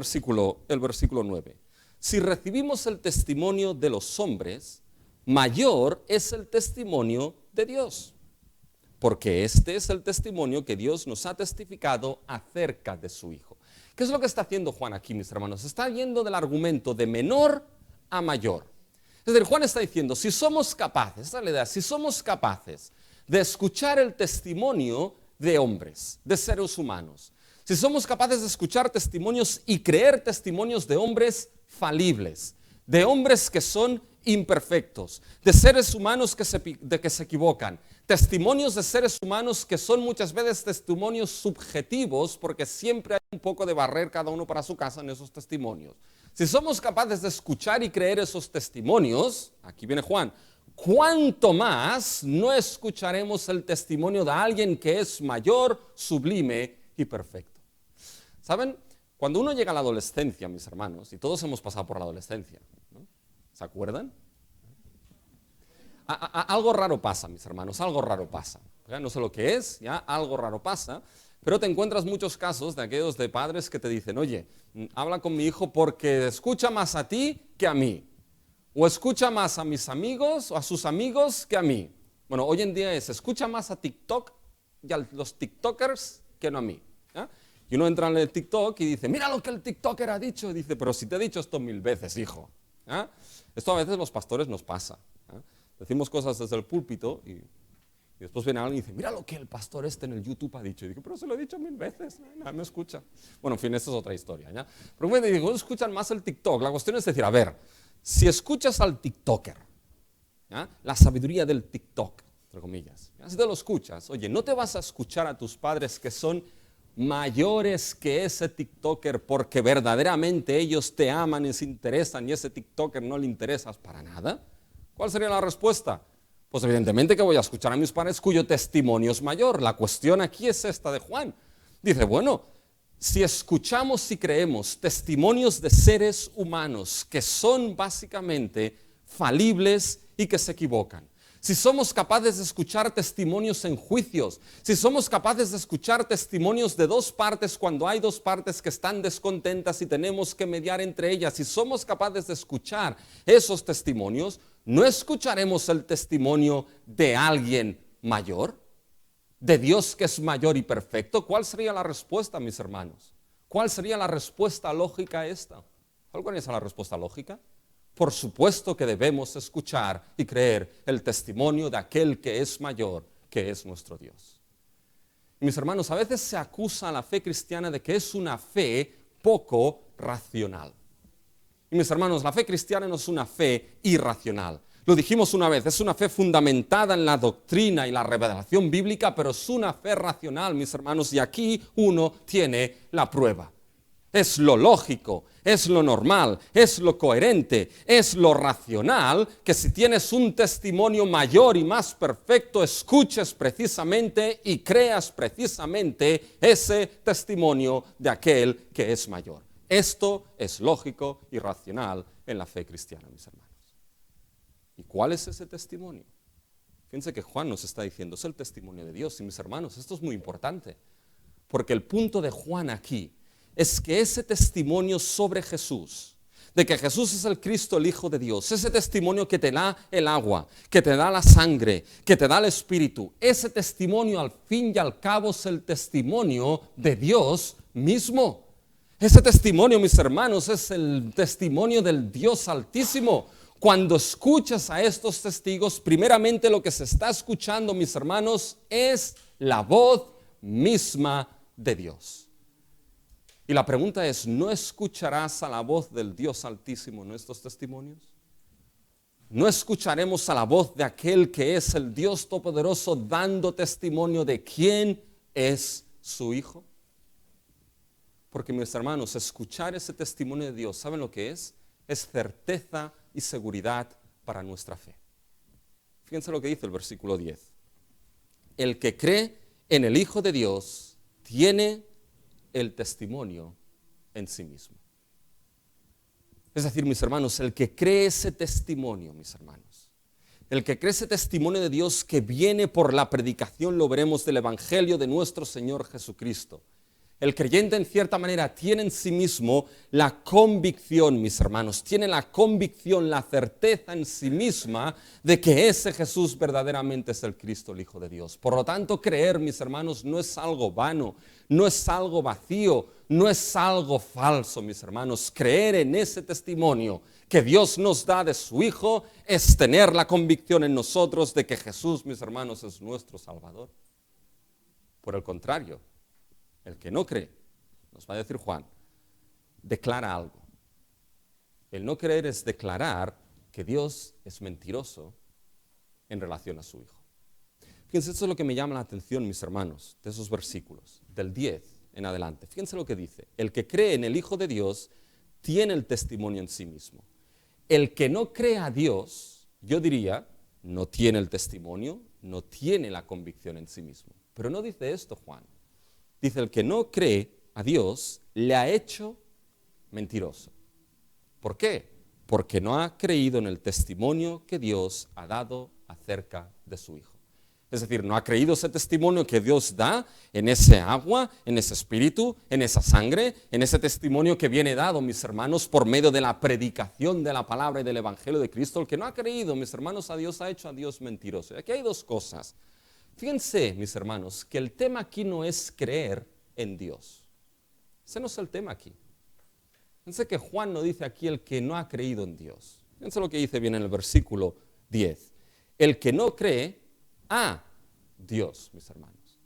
Speaker 1: versículo 9. Si recibimos el testimonio de los hombres, mayor es el testimonio de Dios. Porque este es el testimonio que Dios nos ha testificado acerca de su Hijo. ¿Qué es lo que está haciendo Juan aquí, mis hermanos? Está yendo del argumento de menor a mayor. Es decir, Juan está diciendo, si somos capaces, esta es la idea, si somos capaces de escuchar el testimonio de hombres, de seres humanos, si somos capaces de escuchar testimonios y creer testimonios de hombres falibles, de hombres que son imperfectos, de seres humanos que se equivocan, testimonios de seres humanos que son muchas veces testimonios subjetivos, porque siempre hay un poco de barrer cada uno para su casa en esos testimonios. Si somos capaces de escuchar y creer esos testimonios, aquí viene Juan, ¿cuánto más no escucharemos el testimonio de alguien que es mayor, sublime y perfecto? ¿Saben? Cuando uno llega a la adolescencia, mis hermanos, y todos hemos pasado por la adolescencia, ¿no? ¿Se acuerdan? Algo raro pasa, mis hermanos, algo raro pasa. ¿Ya? No sé lo que es, ya algo raro pasa, pero te encuentras muchos casos de aquellos de padres que te dicen, oye, habla con mi hijo porque escucha más a ti que a mí, o escucha más a mis amigos o a sus amigos que a mí. Bueno, hoy en día escucha más a TikTok y a los TikTokers que no a mí. ¿Ya? Y uno entra en el TikTok y dice, mira lo que el TikToker ha dicho. Y dice, pero si te he dicho esto 1000 veces, hijo. ¿Ya? Esto a veces los pastores nos pasa. ¿Ya? Decimos cosas desde el púlpito y después viene alguien y dice, mira lo que el pastor en el YouTube ha dicho. Y digo, pero se lo he dicho 1000 veces, nadie me escucha. Bueno, en fin, esta es otra historia. ¿Ya? Pero bueno, digo, escuchan más el TikTok. La cuestión es decir, a ver, si escuchas al TikToker, ¿ya? La sabiduría del TikTok, entre comillas, ¿ya? Si te lo escuchas, oye, no te vas a escuchar a tus padres que son mayores que ese TikToker porque verdaderamente ellos te aman y se interesan y ese TikToker no le interesas para nada. ¿Cuál sería la respuesta? Pues evidentemente que voy a escuchar a mis padres cuyo testimonio es mayor. La cuestión aquí es esta de Juan. Dice, bueno, si escuchamos y creemos testimonios de seres humanos que son básicamente falibles y que se equivocan, si somos capaces de escuchar testimonios en juicios, si somos capaces de escuchar testimonios de dos partes cuando hay dos partes que están descontentas y tenemos que mediar entre ellas, si somos capaces de escuchar esos testimonios, ¿no escucharemos el testimonio de alguien mayor? ¿De Dios que es mayor y perfecto? ¿Cuál sería la respuesta, mis hermanos? ¿Cuál sería la respuesta lógica a esta? ¿Cuál es la respuesta lógica? Por supuesto que debemos escuchar y creer el testimonio de aquel que es mayor, que es nuestro Dios. Y mis hermanos, a veces se acusa a la fe cristiana de que es una fe poco racional. Y mis hermanos, la fe cristiana no es una fe irracional. Lo dijimos una vez, es una fe fundamentada en la doctrina y la revelación bíblica, pero es una fe racional, mis hermanos, y aquí uno tiene la prueba. Es lo lógico, es lo normal, es lo coherente, es lo racional, que si tienes un testimonio mayor y más perfecto, escuches precisamente y creas precisamente ese testimonio de aquel que es mayor. Esto es lógico y racional en la fe cristiana, mis hermanos. ¿Y cuál es ese testimonio? Fíjense que Juan nos está diciendo, es el testimonio de Dios. Y mis hermanos, esto es muy importante, porque el punto de Juan aquí es que ese testimonio sobre Jesús, de que Jesús es el Cristo, el Hijo de Dios, ese testimonio que te da el agua, que te da la sangre, que te da el Espíritu, ese testimonio al fin y al cabo es el testimonio de Dios mismo. Ese testimonio, mis hermanos, es el testimonio del Dios Altísimo. Cuando escuchas a estos testigos, primeramente lo que se está escuchando, mis hermanos, es la voz misma de Dios. Y la pregunta es, ¿no escucharás a la voz del Dios Altísimo en estos testimonios? ¿No escucharemos a la voz de aquel que es el Dios Todopoderoso dando testimonio de quién es su Hijo? Porque, mis hermanos, escuchar ese testimonio de Dios, ¿saben lo que es? Es certeza y seguridad para nuestra fe. Fíjense lo que dice el versículo 10. el que cree en el Hijo de Dios tiene el testimonio en sí mismo. Es decir, mis hermanos, el que cree ese testimonio, mis hermanos, el que cree ese testimonio de Dios que viene por la predicación, lo veremos, del Evangelio de nuestro Señor Jesucristo. El creyente, en cierta manera, tiene en sí mismo la convicción, mis hermanos, tiene la convicción, la certeza en sí misma de que ese Jesús verdaderamente es el Cristo, el Hijo de Dios. Por lo tanto, creer, mis hermanos, no es algo vano, no es algo vacío, no es algo falso, mis hermanos. Creer en ese testimonio que Dios nos da de su Hijo es tener la convicción en nosotros de que Jesús, mis hermanos, es nuestro Salvador. Por el contrario, el que no cree, nos va a decir Juan, declara algo. El no creer es declarar que Dios es mentiroso en relación a su Hijo. Fíjense, esto es lo que me llama la atención, mis hermanos, de esos versículos, del 10 en adelante. Fíjense lo que dice: el que cree en el Hijo de Dios tiene el testimonio en sí mismo. El que no cree a Dios, yo diría, no tiene el testimonio, no tiene la convicción en sí mismo. Pero no dice esto Juan. Dice, el que no cree a Dios le ha hecho mentiroso. ¿Por qué? Porque no ha creído en el testimonio que Dios ha dado acerca de su Hijo. Es decir, no ha creído ese testimonio que Dios da en ese agua, en ese espíritu, en esa sangre, en ese testimonio que viene dado, mis hermanos, por medio de la predicación de la palabra y del Evangelio de Cristo. El que no ha creído, mis hermanos, a Dios ha hecho a Dios mentiroso. Y aquí hay dos cosas. Fíjense, mis hermanos, que el tema aquí no es creer en Dios. Ese no es el tema aquí. Fíjense que Juan no dice aquí el que no ha creído en Dios. Fíjense lo que dice bien en el versículo 10. El que no cree a Dios, mis hermanos.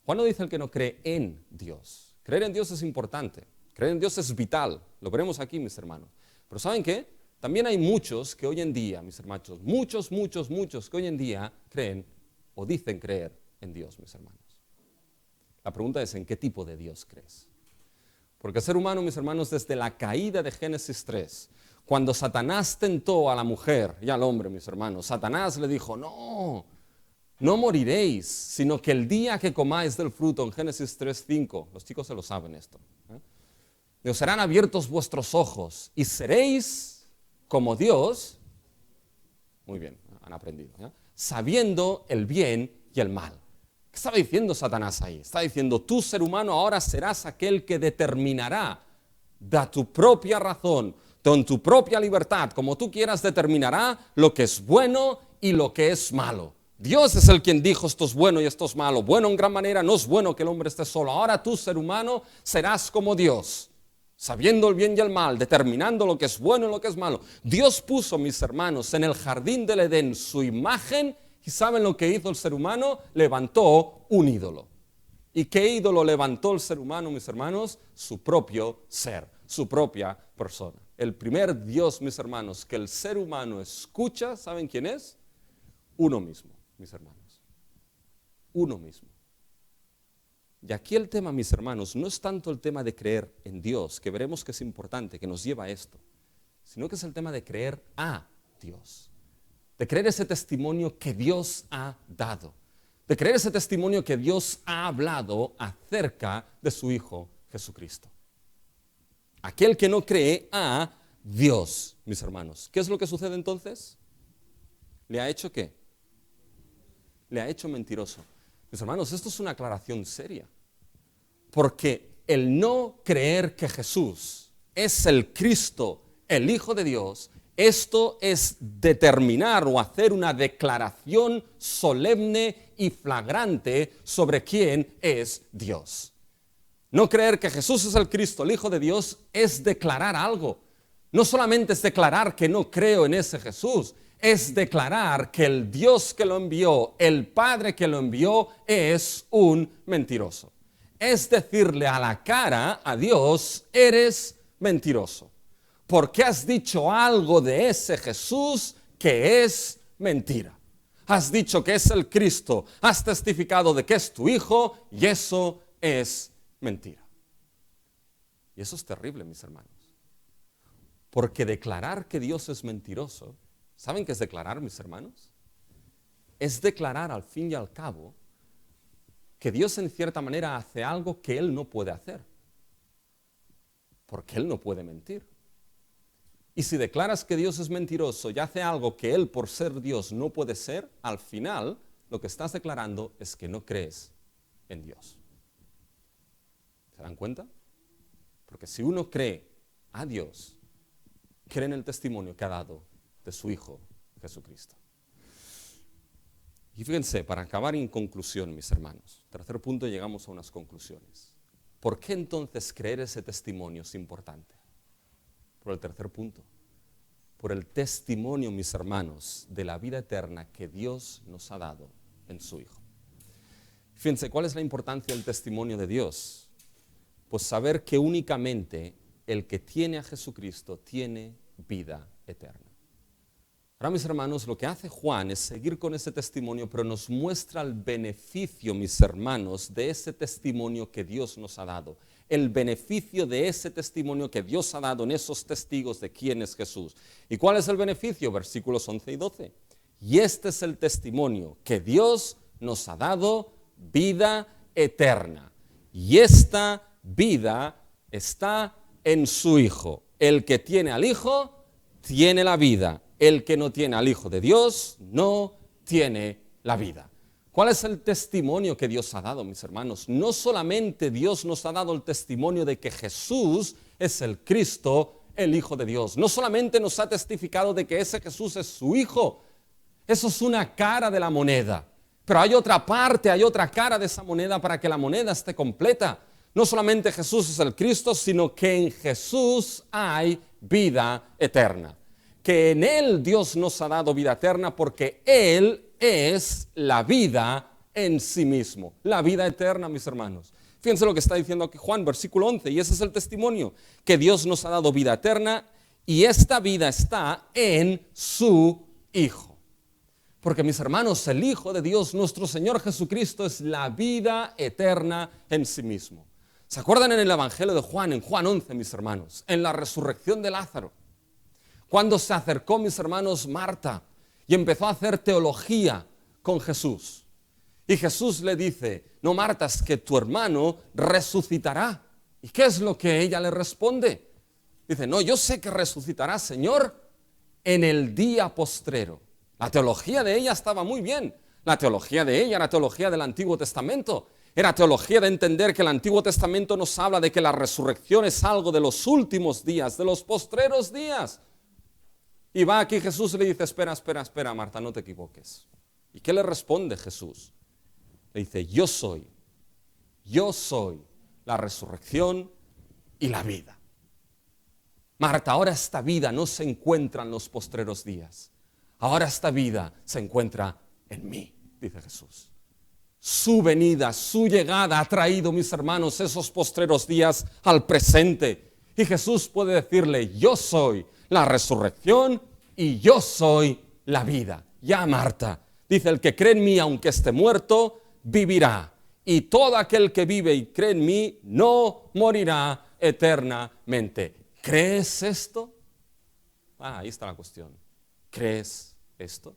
Speaker 1: Juan no dice el que no cree en Dios. Creer en Dios es importante. Creer en Dios es vital. Lo veremos aquí, mis hermanos. Pero ¿saben qué? También hay muchos que hoy en día, mis hermanos, muchos que hoy en día creen o dicen creer en Dios, mis hermanos. La pregunta es, ¿en qué tipo de Dios crees? Porque el ser humano, mis hermanos, desde la caída de Génesis 3, cuando Satanás tentó a la mujer y al hombre, mis hermanos, Satanás le dijo, no moriréis, sino que el día que comáis del fruto, en Génesis 3:5, los chicos se lo saben esto, os serán abiertos vuestros ojos y seréis como Dios, muy bien, han aprendido, sabiendo el bien y el mal. ¿Qué estaba diciendo Satanás ahí? Está diciendo, tú, ser humano, ahora serás aquel que determinará, da tu propia razón, con tu propia libertad, como tú quieras, determinará lo que es bueno y lo que es malo. Dios es el quien dijo esto es bueno y esto es malo. Bueno en gran manera, no es bueno que el hombre esté solo. Ahora tú, ser humano, serás como Dios, sabiendo el bien y el mal, determinando lo que es bueno y lo que es malo. Dios puso, mis hermanos, en el jardín del Edén su imagen, y ¿saben lo que hizo el ser humano? Levantó un ídolo. ¿Y qué ídolo levantó el ser humano, mis hermanos? Su propio ser, su propia persona. El primer Dios, mis hermanos, que el ser humano escucha, ¿saben quién es? Uno mismo, mis hermanos. Uno mismo. Y aquí el tema, mis hermanos, no es tanto el tema de creer en Dios, que veremos que es importante, que nos lleva a esto, sino que es el tema de creer a Dios, de creer ese testimonio que Dios ha dado, de creer ese testimonio que Dios ha hablado acerca de su Hijo Jesucristo. Aquel que no cree a Dios, mis hermanos, ¿qué es lo que sucede entonces? ¿Le ha hecho qué? Le ha hecho mentiroso. Mis hermanos, esto es una aclaración seria, porque el no creer que Jesús es el Cristo, el Hijo de Dios, esto es determinar o hacer una declaración solemne y flagrante sobre quién es Dios. No creer que Jesús es el Cristo, el Hijo de Dios, es declarar algo. No solamente es declarar que no creo en ese Jesús, es declarar que el Dios que lo envió, el Padre que lo envió, es un mentiroso. Es decirle a la cara a Dios, eres mentiroso, porque has dicho algo de ese Jesús que es mentira. Has dicho que es el Cristo, has testificado de que es tu Hijo y eso es mentira. Y eso es terrible, mis hermanos, porque declarar que Dios es mentiroso, ¿saben qué es declarar, mis hermanos? es declarar al fin y al cabo que Dios en cierta manera hace algo que Él no puede hacer, porque Él no puede mentir. Y si declaras que Dios es mentiroso y hace algo que Él por ser Dios no puede ser, al final lo que estás declarando es que no crees en Dios. ¿Se dan cuenta? Porque si uno cree a Dios, cree en el testimonio que ha dado de su Hijo Jesucristo. Y fíjense, para acabar en conclusión, mis hermanos, tercer punto, llegamos a unas conclusiones. ¿Por qué entonces creer ese testimonio es importante? Por el tercer punto, por el testimonio, mis hermanos, de la vida eterna que Dios nos ha dado en su Hijo. Fíjense, ¿cuál es la importancia del testimonio de Dios? Pues saber que únicamente el que tiene a Jesucristo tiene vida eterna. Ahora, mis hermanos, lo que hace Juan es seguir con ese testimonio, pero nos muestra el beneficio, mis hermanos, de ese testimonio que Dios nos ha dado. El beneficio de ese testimonio que Dios ha dado en esos testigos de quién es Jesús. ¿Y cuál es el beneficio? Versículos 11 y 12. Y este es el testimonio, que Dios nos ha dado vida eterna. Y esta vida está en su Hijo. El que tiene al Hijo, tiene la vida. El que no tiene al Hijo de Dios, no tiene la vida. ¿Cuál es el testimonio que Dios ha dado, mis hermanos? No solamente Dios nos ha dado el testimonio de que Jesús es el Cristo, el Hijo de Dios. No solamente nos ha testificado de que ese Jesús es su Hijo. Eso es una cara de la moneda. Pero hay otra parte, hay otra cara de esa moneda para que la moneda esté completa. No solamente Jesús es el Cristo, sino que en Jesús hay vida eterna. Que en Él Dios nos ha dado vida eterna porque Él es la vida en sí mismo. La vida eterna, mis hermanos. Fíjense lo que está diciendo aquí Juan, versículo 11, y ese es el testimonio, que Dios nos ha dado vida eterna y esta vida está en su Hijo. Porque, mis hermanos, el Hijo de Dios, nuestro Señor Jesucristo, es la vida eterna en sí mismo. ¿Se acuerdan en el Evangelio de Juan, en Juan 11, mis hermanos? En la resurrección de Lázaro. Cuando se acercó, mis hermanos, Marta y empezó a hacer teología con Jesús. Y Jesús le dice, no, Marta, es que tu hermano resucitará. ¿Y qué es lo que ella le responde? Dice, no, yo sé que resucitará, Señor, en el día postrero. La teología de ella estaba muy bien. La teología de ella era teología del Antiguo Testamento. Era teología de entender que el Antiguo Testamento nos habla de que la resurrección es algo de los últimos días, de los postreros días. Y va aquí Jesús y le dice, espera, Marta, no te equivoques. ¿Y qué le responde Jesús? Le dice, yo soy la resurrección y la vida. Marta, ahora esta vida no se encuentra en los postreros días. Ahora esta vida se encuentra en mí, dice Jesús. Su venida, su llegada ha traído, mis hermanos, esos postreros días al presente. Y Jesús puede decirle, yo soy la resurrección y yo soy la vida. Ya, Marta, dice, el que cree en mí, aunque esté muerto, vivirá. Y todo aquel que vive y cree en mí, no morirá eternamente. ¿Crees esto? Ahí está la cuestión. ¿Crees esto?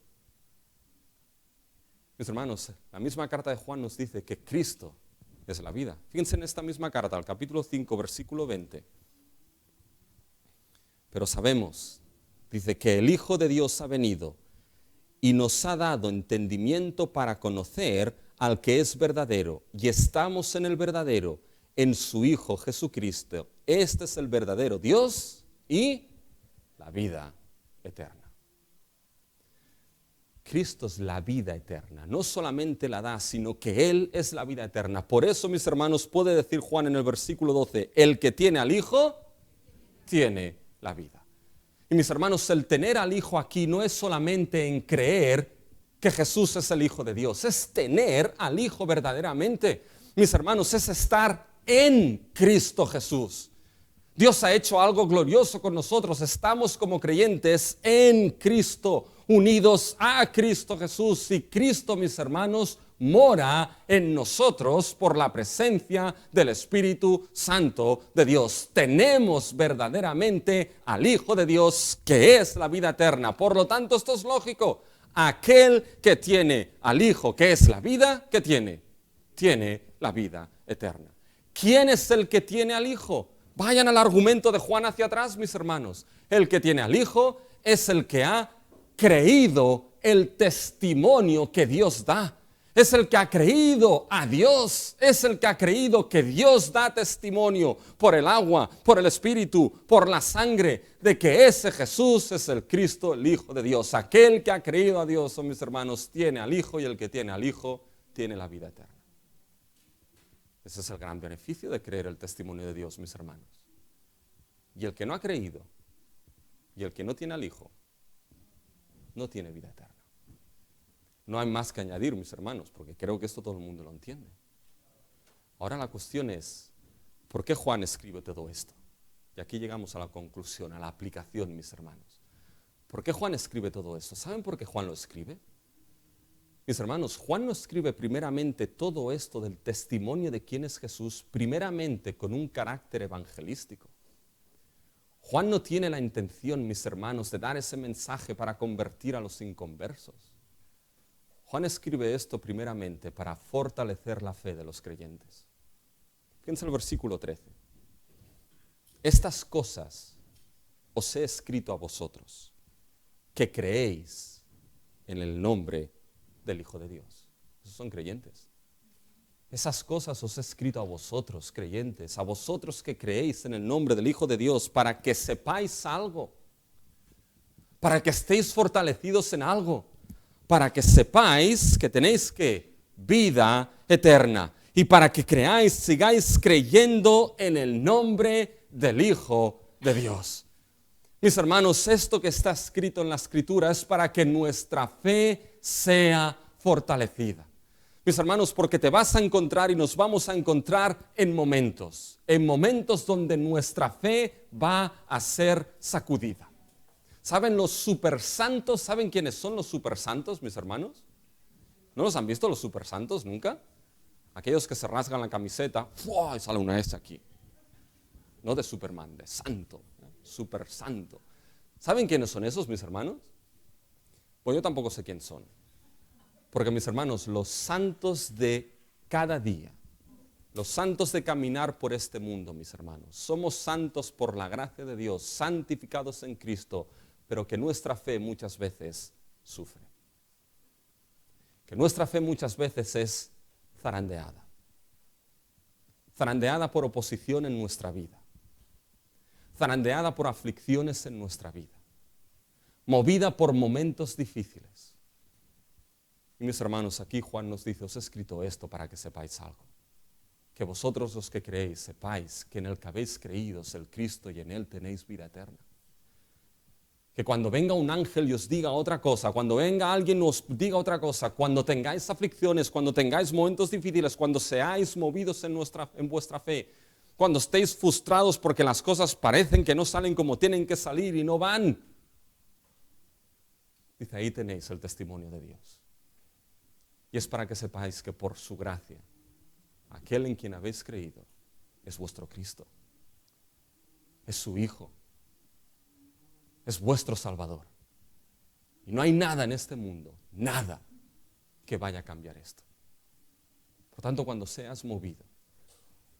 Speaker 1: Mis hermanos, la misma carta de Juan nos dice que Cristo es la vida. Fíjense en esta misma carta, al capítulo 5, versículo 20. Pero sabemos, dice, que el Hijo de Dios ha venido y nos ha dado entendimiento para conocer al que es verdadero. Y estamos en el verdadero, en su Hijo Jesucristo. Este es el verdadero Dios y la vida eterna. Cristo es la vida eterna. No solamente la da, sino que Él es la vida eterna. Por eso, mis hermanos, puede decir Juan en el versículo 12, el que tiene al Hijo, tiene la vida. Y mis hermanos, el tener al Hijo aquí no es solamente en creer que Jesús es el Hijo de Dios, es tener al Hijo verdaderamente. Mis hermanos, es estar en Cristo Jesús. Dios ha hecho algo glorioso con nosotros. Estamos como creyentes en Cristo, unidos a Cristo Jesús. Y Cristo, mis hermanos, mora en nosotros por la presencia del Espíritu Santo de Dios. Tenemos verdaderamente al Hijo de Dios, que es la vida eterna. Por lo tanto, esto es lógico. Aquel que tiene al Hijo, que es la vida, ¿qué tiene? Tiene la vida eterna. ¿Quién es el que tiene al Hijo? Vayan al argumento de Juan hacia atrás, mis hermanos. El que tiene al Hijo es el que ha creído el testimonio que Dios da. Es el que ha creído a Dios, es el que ha creído que Dios da testimonio por el agua, por el Espíritu, por la sangre, de que ese Jesús es el Cristo, el Hijo de Dios. Aquel que ha creído a Dios, mis hermanos, tiene al Hijo, y el que tiene al Hijo tiene la vida eterna. Ese es el gran beneficio de creer el testimonio de Dios, mis hermanos. Y el que no ha creído, y el que no tiene al Hijo, no tiene vida eterna. No hay más que añadir, mis hermanos, porque creo que esto todo el mundo lo entiende. Ahora la cuestión es, ¿por qué Juan escribe todo esto? Y aquí llegamos a la conclusión, a la aplicación, mis hermanos. ¿Por qué Juan escribe todo esto? ¿Saben por qué Juan lo escribe? Mis hermanos, Juan no escribe primeramente todo esto del testimonio de quién es Jesús, primeramente con un carácter evangelístico. Juan no tiene la intención, mis hermanos, de dar ese mensaje para convertir a los inconversos. Juan escribe esto primeramente para fortalecer la fe de los creyentes. Fíjense el versículo 13. Estas cosas os he escrito a vosotros, que creéis en el nombre del Hijo de Dios. Esos son creyentes. Esas cosas os he escrito a vosotros, creyentes, a vosotros que creéis en el nombre del Hijo de Dios, para que sepáis algo, para que estéis fortalecidos en algo, para que sepáis que tenéis que vida eterna, y para que creáis, sigáis creyendo en el nombre del Hijo de Dios. Mis hermanos, esto que está escrito en la Escritura es para que nuestra fe sea fortalecida. Mis hermanos, porque te vas a encontrar y nos vamos a encontrar en momentos donde nuestra fe va a ser sacudida. ¿Saben los supersantos? ¿Saben quiénes son los supersantos, mis hermanos? ¿No los han visto los supersantos nunca? Aquellos que se rasgan la camiseta, ¡fua! Y sale una S aquí. No de Superman, de santo, super santo. ¿Saben quiénes son esos, mis hermanos? Pues yo tampoco sé quién son. Porque, mis hermanos, los santos de cada día, los santos de caminar por este mundo, mis hermanos, somos santos por la gracia de Dios, santificados en Cristo, pero que nuestra fe muchas veces sufre. Que nuestra fe muchas veces es zarandeada. Zarandeada por oposición en nuestra vida. Zarandeada por aflicciones en nuestra vida. Movida por momentos difíciles. Y mis hermanos, aquí Juan nos dice, os he escrito esto para que sepáis algo. Que vosotros los que creéis sepáis que en el que habéis creído es el Cristo y en él tenéis vida eterna. Que cuando venga un ángel y os diga otra cosa, cuando venga alguien y os diga otra cosa, cuando tengáis aflicciones, cuando tengáis momentos difíciles, cuando seáis movidos en vuestra fe, cuando estéis frustrados porque las cosas parecen que no salen como tienen que salir y no van, dice, ahí tenéis el testimonio de Dios. Y es para que sepáis que por su gracia, aquel en quien habéis creído es vuestro Cristo, es su Hijo, es vuestro Salvador. Y no hay nada en este mundo, nada que vaya a cambiar esto. Por tanto, cuando seas movido,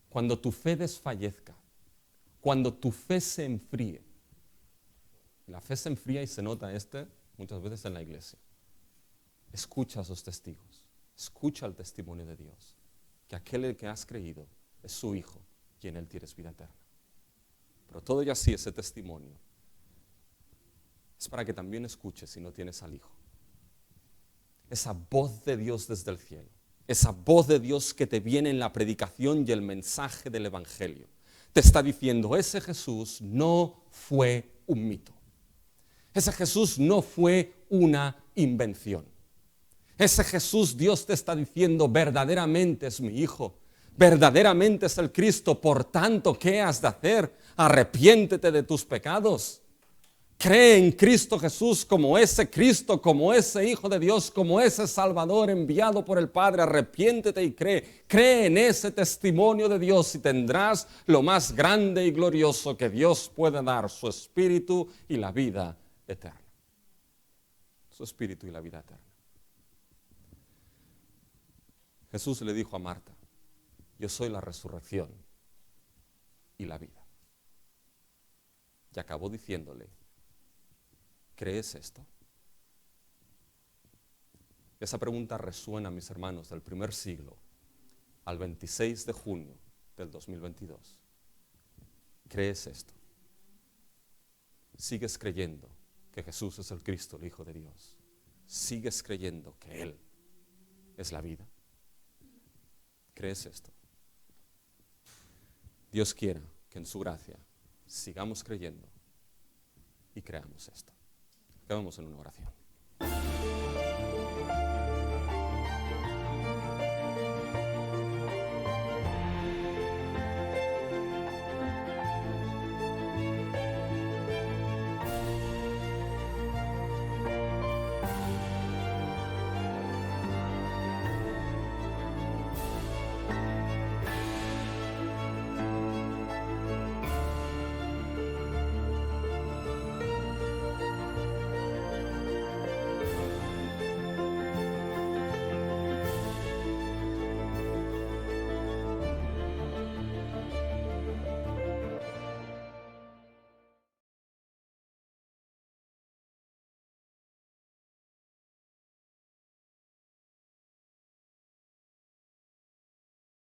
Speaker 1: cuando tu fe desfallezca, cuando tu fe se enfríe, la fe se enfría y se nota muchas veces en la iglesia. Escucha a esos testigos, escucha el testimonio de Dios, que aquel en el que has creído es su Hijo y en él tienes vida eterna. Pero todo y así ese testimonio es para que también escuches si no tienes al Hijo. Esa voz de Dios desde el cielo, esa voz de Dios que te viene en la predicación y el mensaje del Evangelio, te está diciendo, ese Jesús no fue un mito. Ese Jesús no fue una invención. Ese Jesús, Dios te está diciendo, verdaderamente es mi Hijo, verdaderamente es el Cristo, por tanto, ¿qué has de hacer? Arrepiéntete de tus pecados. Cree en Cristo Jesús como ese Cristo, como ese Hijo de Dios, como ese Salvador enviado por el Padre. Arrepiéntete y cree. Cree en ese testimonio de Dios y tendrás lo más grande y glorioso que Dios puede dar, su Espíritu y la vida eterna. su espíritu y la vida eterna. Jesús le dijo a Marta, yo soy la resurrección y la vida. Y acabó diciéndole, ¿crees esto? Esa pregunta resuena, mis hermanos, del primer siglo al 26 de junio del 2022. ¿Crees esto? ¿Sigues creyendo que Jesús es el Cristo, el Hijo de Dios? ¿Sigues creyendo que Él es la vida? ¿Crees esto? Dios quiera que en su gracia sigamos creyendo y creamos esto. Acabemos en una oración.